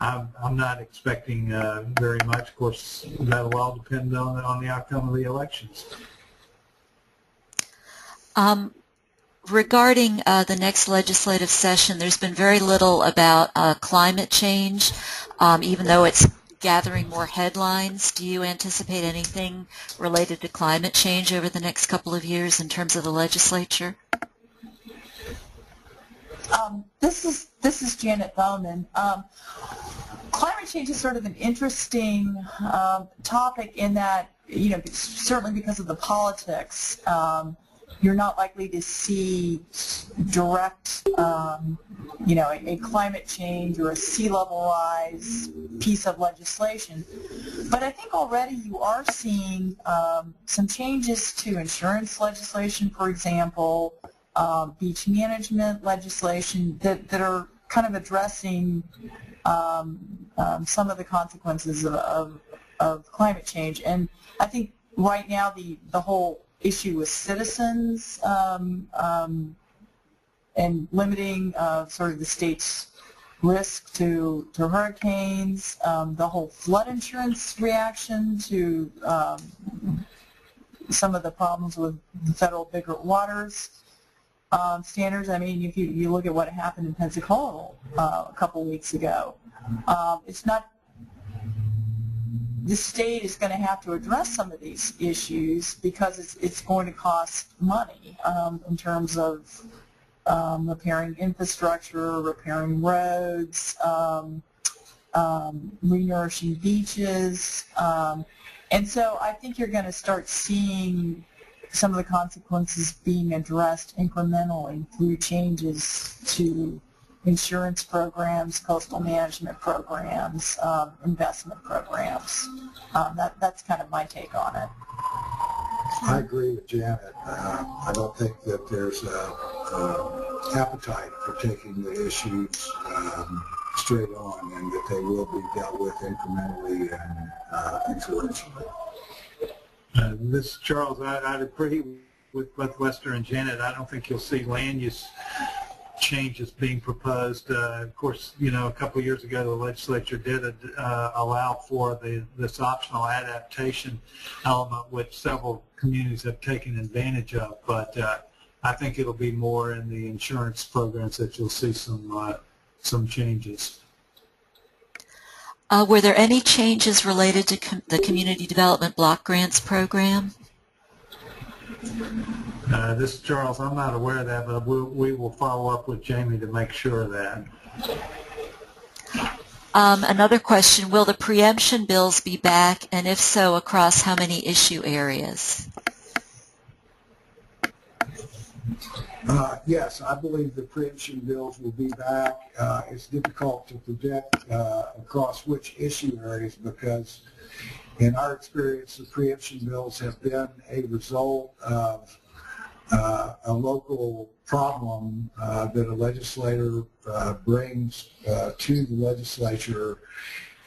I'm not expecting very much. Of course, that'll all depend on the outcome of the elections. Regarding the next legislative session, there's been very little about climate change, even though it's gathering more headlines. Do you anticipate anything related to climate change over the next couple of years in terms of the legislature? This is Janet Bowman. Climate change is sort of an interesting topic in that, certainly because of the politics, you're not likely to see direct, a climate change or a sea level rise piece of legislation. But I think already you are seeing some changes to insurance legislation, for example, beach management legislation that are kind of addressing some of the consequences of climate change. And I think right now the whole issue with citizens and limiting sort of the state's risk to hurricanes, the whole flood insurance reaction to some of the problems with the federal bigger waters standards. I mean, if you look at what happened in Pensacola a couple weeks ago, it's not. The state is going to have to address some of these issues because it's going to cost money in terms of repairing infrastructure, repairing roads, renourishing beaches. And so I think you're going to start seeing some of the consequences being addressed incrementally through changes to insurance programs, coastal management programs, investment programs. That's kind of my take on it. I agree with Janet. I don't think that there's appetite for taking the issues straight on, and that they will be dealt with incrementally and influentially. This is Charles. I'd agree with both Lester and Janet. I don't think you'll see land use changes being proposed. Of course, a couple of years ago, the legislature did allow for this optional adaptation element, which several communities have taken advantage of. But I think it'll be more in the insurance programs that you'll see some changes. Were there any changes related to the Community Development Block Grants program? This is Charles. I'm not aware of that, but we will follow up with Jamie to make sure of that. Another question, will the preemption bills be back, and if so, across how many issue areas? Yes, I believe the preemption bills will be back. It's difficult to project across which issue areas because in our experience, the preemption bills have been a result of a local problem that a legislator brings to the legislature,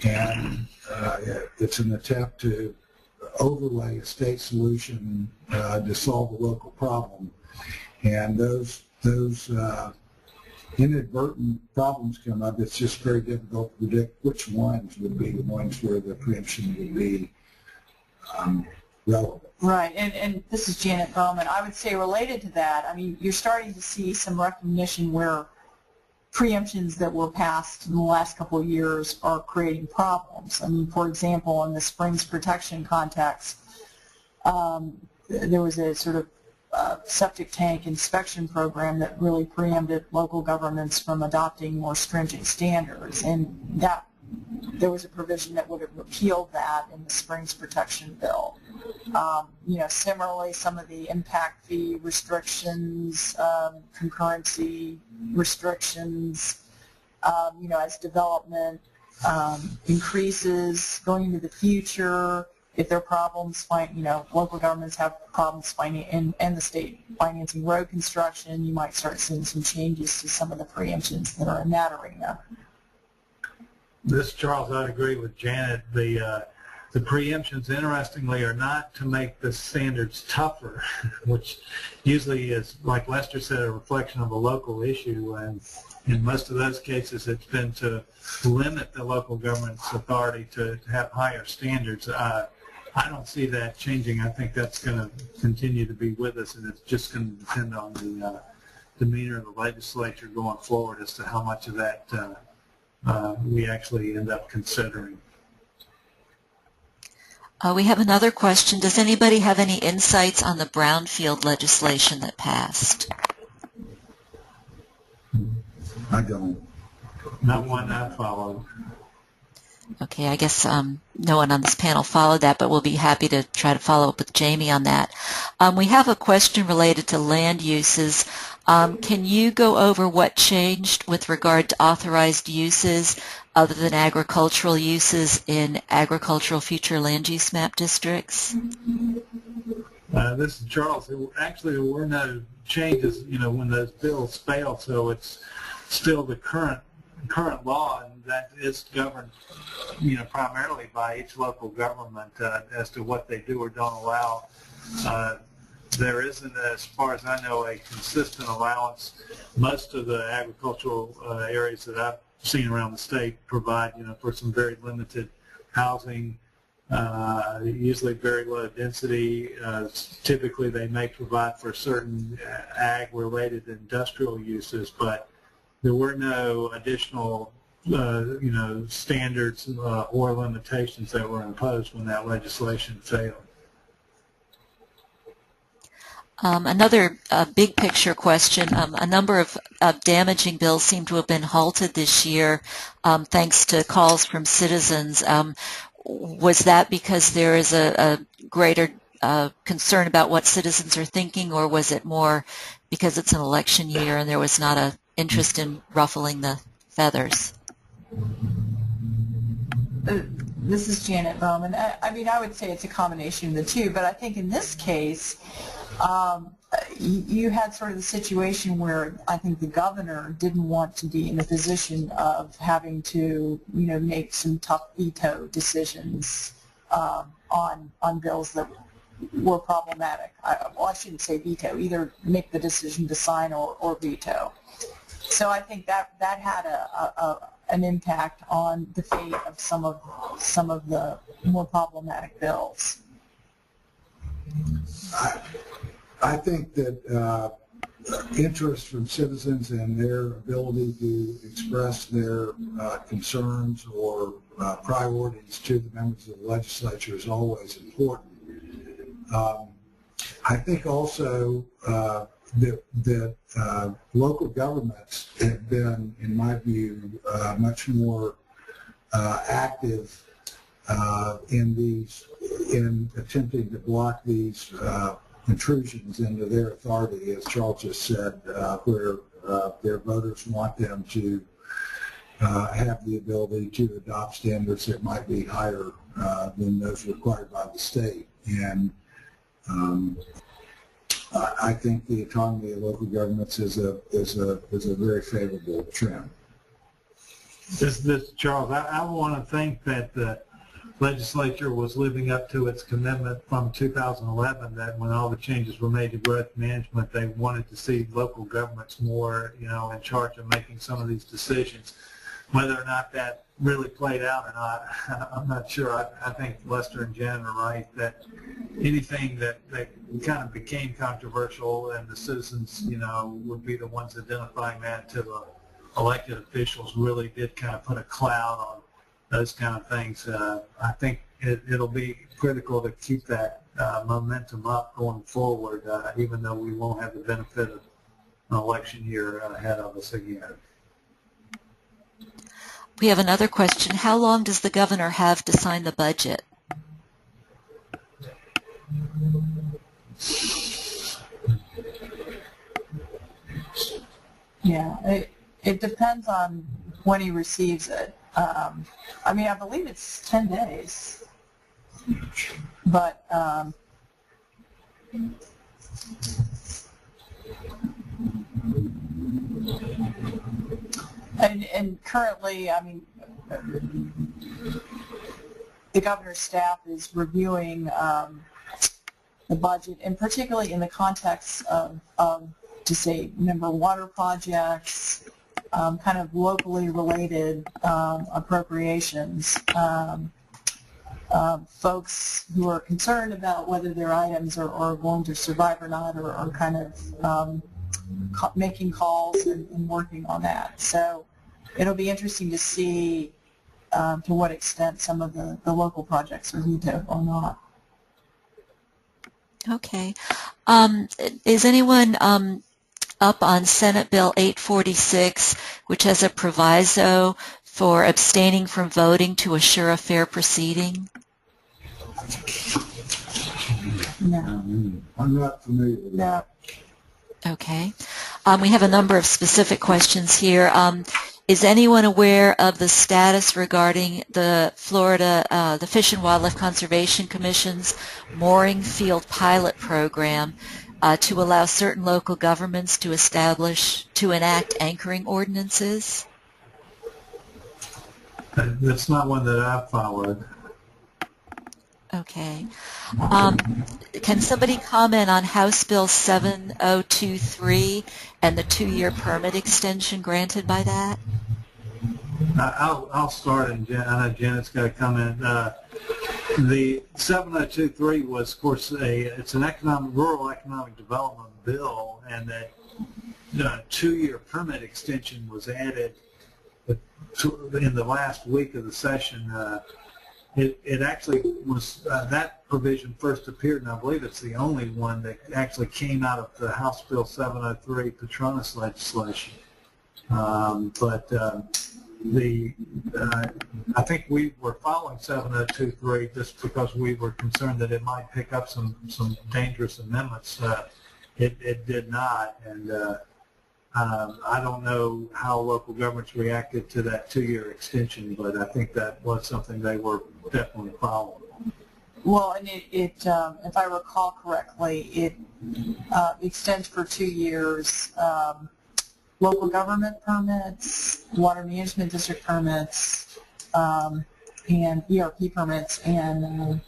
and it's an attempt to overlay a state solution to solve a local problem. And those inadvertent problems come up. It's just very difficult to predict which ones would be the ones where the preemption would be relevant. Right, and this is Janet Bowman. I would say related to that, I mean, you're starting to see some recognition where preemptions that were passed in the last couple of years are creating problems. I mean, for example, in the Springs Protection context, there was a sort of septic tank inspection program that really preempted local governments from adopting more stringent standards, and that there was a provision that would have repealed that in the Springs Protection Bill. Similarly, some of the impact fee restrictions, concurrency restrictions, as development increases going into the future, if there are problems, local governments have problems and the state financing road construction, you might start seeing some changes to some of the preemptions that are in that arena. This, Charles, I'd agree with Janet. The preemptions, interestingly, are not to make the standards tougher, which usually is, like Lester said, a reflection of a local issue. And in most of those cases, it's been to limit the local government's authority to have higher standards. I don't see that changing. I think that's going to continue to be with us, and it's just going to depend on the demeanor of the legislature going forward as to how much of that we actually end up considering. We have another question. Does anybody have any insights on the brownfield legislation that passed? I don't. Not one I followed. Okay, I guess no one on this panel followed that, but we'll be happy to try to follow up with Jamie on that. We have a question related to land uses. Can you go over what changed with regard to authorized uses other than agricultural uses in agricultural future land use map districts? This is Charles. Actually, there were no changes, when those bills failed, so it's still the current law, and that is governed, primarily by each local government as to what they do or don't allow. There isn't, as far as I know, a consistent allowance. Most of the agricultural areas that I've seen around the state provide, for some very limited housing, usually very low density. Typically, they may provide for certain ag-related industrial uses, but there were no additional, standards or limitations that were imposed when that legislation failed. Another big picture question. A number of damaging bills seem to have been halted this year thanks to calls from citizens. Was that because there is a greater concern about what citizens are thinking, or was it more because it's an election year and there was not an interest in ruffling the feathers? This is Janet Bowman. I mean, I would say it's a combination of the two, but I think in this case, you had sort of the situation where I think the governor didn't want to be in the position of having to, make some tough veto decisions on bills that were problematic. I shouldn't say veto, either make the decision to sign or veto. So I think that had an impact on the fate of some of the more problematic bills. I think that interest from citizens and their ability to express their concerns or priorities to the members of the legislature is always important. I think also that local governments have been, in my view, much more active in attempting to block these intrusions into their authority, as Charles just said, where their voters want them to have the ability to adopt standards that might be higher than those required by the state. And I think the autonomy of local governments is a very favorable trend. This Charles, I want to think that the legislature was living up to its commitment from 2011 that when all the changes were made to growth management, they wanted to see local governments more, in charge of making some of these decisions. Whether or not that really played out or not, I'm not sure. I think Lester and Jen are right that anything that kind of became controversial and the citizens, would be the ones identifying that to the elected officials really did kind of put a cloud on those kind of things. I think it'll be critical to keep that momentum up going forward, even though we won't have the benefit of an election year ahead of us again. We have another question. How long does the governor have to sign the budget? Yeah, it depends on when he receives it. I believe it's 10 days, but and currently, the governor's staff is reviewing the budget, and particularly in the context of to say, member water projects, kind of locally related appropriations. Folks who are concerned about whether their items are going to survive or not are kind of making calls and working on that. So it'll be interesting to see to what extent some of the local projects are vetoed or not. Okay. Is anyone up on Senate Bill 846, which has a proviso for abstaining from voting to assure a fair proceeding? No. I'm not familiar with that. Okay. We have a number of specific questions here. Is anyone aware of the status regarding the Florida, the Fish and Wildlife Conservation Commission's mooring field pilot program to allow certain local governments to enact anchoring ordinances? That's not one that I've followed. Okay. Can somebody comment on House Bill 7023 and the 2-year permit extension granted by that? I'll start, and I know Janet's got a comment. The 7023 was, of course, it's an rural economic development bill, and that the 2-year permit extension was added in the last week of the session. It actually was, that provision first appeared, and I believe it's the only one that actually came out of the House Bill 703 Petronas legislation. I think we were following 7023 just because we were concerned that it might pick up some dangerous amendments. It did not, and I don't know how local governments reacted to that 2-year extension, but I think that was something they were definitely following. Well, and if I recall correctly, extend for 2 years local government permits, water management district permits, and ERP permits, and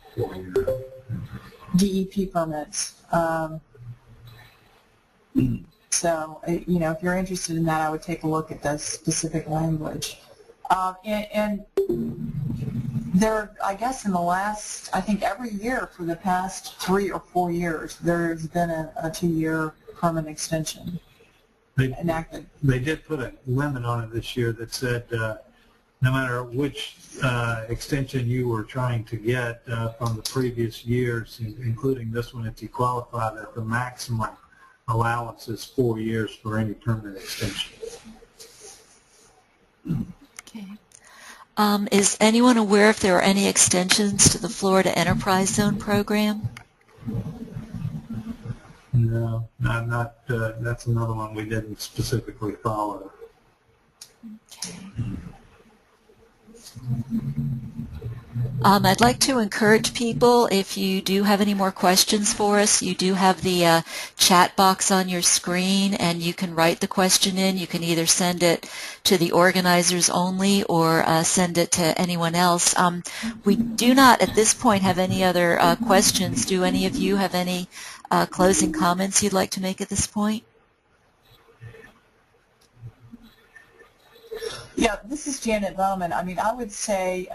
DEP permits. So, if you're interested in that, I would take a look at the specific language. And there, I guess in the last, I think every year for the past 3 or 4 years, there's been a 2-year permit extension enacted. They did put a limit on it this year that said no matter which extension you were trying to get from the previous years, including this one, if you qualify, that the maximum allowance is 4 years for any permit extension. Okay. Is anyone aware if there are any extensions to the Florida Enterprise Zone program? No, not. That's another one we didn't specifically follow. Okay. I'd like to encourage people, if you do have any more questions for us, you do have the chat box on your screen, and you can write the question in. You can either send it to the organizers only or send it to anyone else. We do not, at this point, have any other questions. Do any of you have any closing comments you'd like to make at this point? Yeah, this is Janet Bowman. I mean, I would say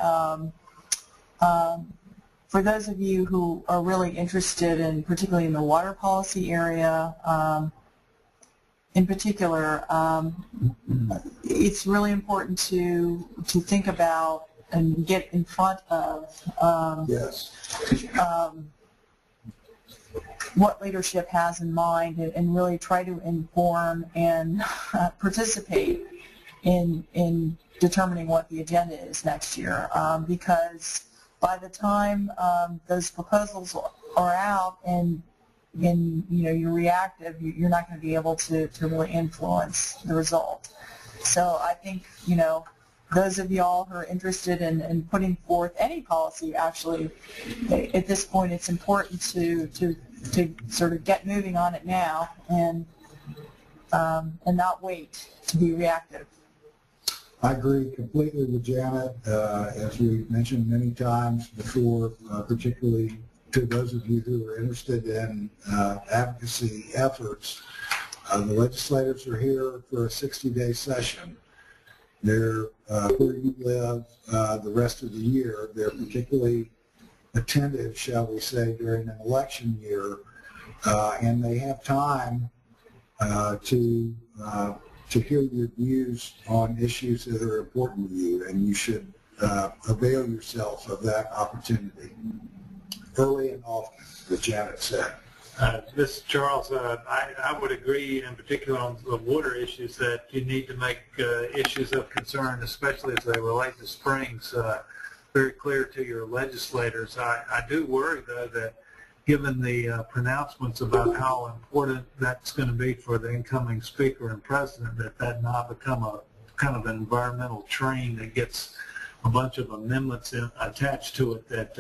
for those of you who are really interested in, particularly in the water policy area, in particular, it's really important to think about and get in front of what leadership has in mind, and really try to inform and participate in determining what the agenda is next year, because by the time those proposals are out and you're reactive, you're not going to be able to really influence the result. So I think those of y'all who are interested in putting forth any policy, actually, at this point, it's important to sort of get moving on it now and not wait to be reactive. I agree completely with Janet. As we mentioned many times before, particularly to those of you who are interested in advocacy efforts, the legislators are here for a 60-day session. They're where you live the rest of the year. They're particularly attentive, shall we say, during an election year, and they have time to hear your views on issues that are important to you, and you should avail yourself of that opportunity early and often, as Janet said. This is Charles. I would agree, in particular on the water issues, that you need to make issues of concern, especially as they relate to Springs, very clear to your legislators. I do worry, though, that given the pronouncements about how important that's going to be for the incoming speaker and president, that not become a kind of an environmental train that gets a bunch of amendments attached to it that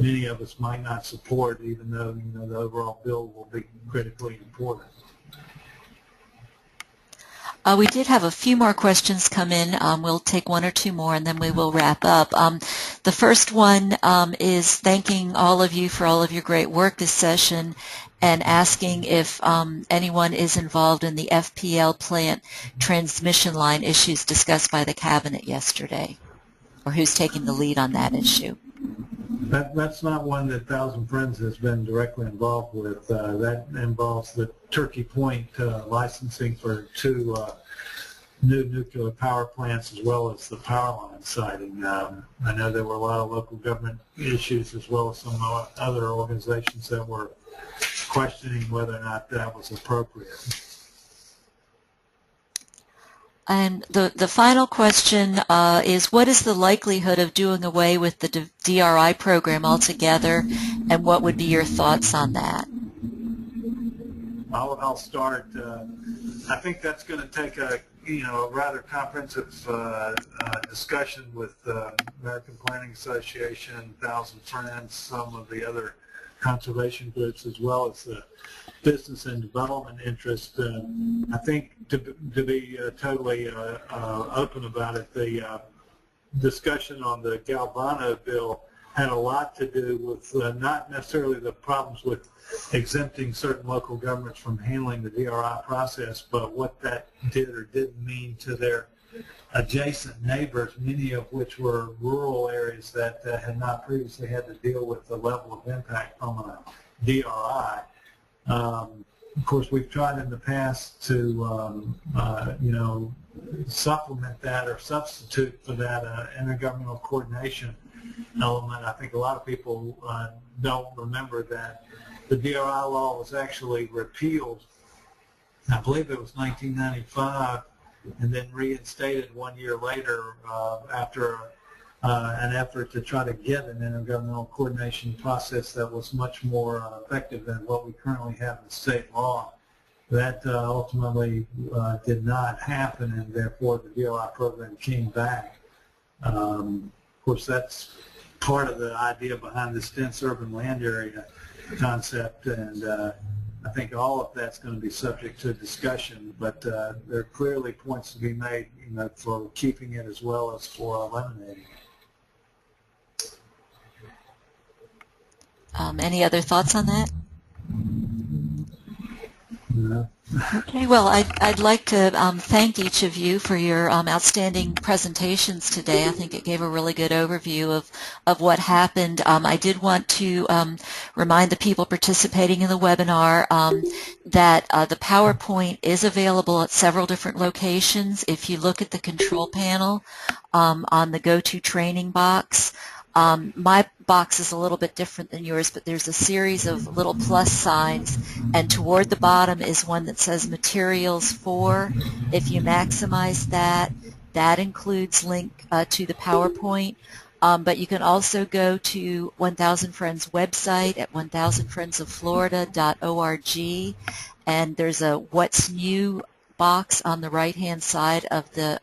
many of us might not support, even though the overall bill will be critically important. We did have a few more questions come in. We'll take one or two more, and then we will wrap up. The first one is thanking all of you for all of your great work this session, and asking if anyone is involved in the FPL plant transmission line issues discussed by the Cabinet yesterday, or who's taking the lead on that issue. That's not one that Thousand Friends has been directly involved with. That involves the Turkey Point licensing for 2 new nuclear power plants, as well as the power line siting. I know there were a lot of local government issues, as well as some other organizations that were questioning whether or not that was appropriate. And the final question is, what is the likelihood of doing away with the DRI program altogether, and what would be your thoughts on that? I'll start. I think that's going to take a rather comprehensive discussion with American Planning Association, Thousand Friends, some of the other conservation groups as well as the business and development interest. I think to be totally open about it, the discussion on the Galvano bill had a lot to do with not necessarily the problems with exempting certain local governments from handling the DRI process, but what that did or didn't mean to their adjacent neighbors, many of which were rural areas that had not previously had to deal with the level of impact from a DRI. Of course, we've tried in the past to, supplement that or substitute for that intergovernmental coordination element. I think a lot of people don't remember that the DRI law was actually repealed, I believe it was 1995, and then reinstated 1 year later after an effort to try to get an intergovernmental coordination process that was much more effective than what we currently have in state law. That ultimately did not happen, and therefore the DRI program came back. Of course, that's part of the idea behind this dense urban land area concept, and I think all of that's going to be subject to discussion, but there are clearly points to be made, for keeping it as well as for eliminating it. Any other thoughts on that? No. Okay, well, I'd like to thank each of you for your outstanding presentations today. I think it gave a really good overview of what happened. I did want to remind the people participating in the webinar that the PowerPoint is available at several different locations. If you look at the control panel on the Go-To Training box, my box is a little bit different than yours, but there's a series of little plus signs, and toward the bottom is one that says Materials for. If you maximize that, that includes link to the PowerPoint, but you can also go to 1000 Friends website at 1000friendsofflorida.org, and there's a What's New box on the right-hand side of the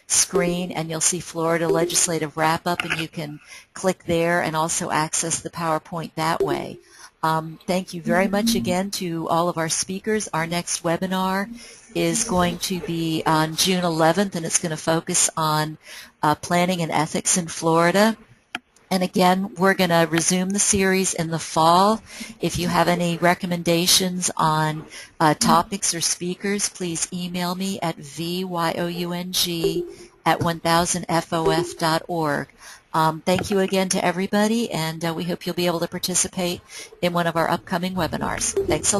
screen, and you'll see Florida Legislative Wrap-Up, and you can click there and also access the PowerPoint that way. Thank you very much again to all of our speakers. Our next webinar is going to be on June 11th, and it's going to focus on planning and ethics in Florida. And again, we're going to resume the series in the fall. If you have any recommendations on topics or speakers, please email me at vyong@1000fof.org. Thank you again to everybody, and we hope you'll be able to participate in one of our upcoming webinars. Thanks a lot.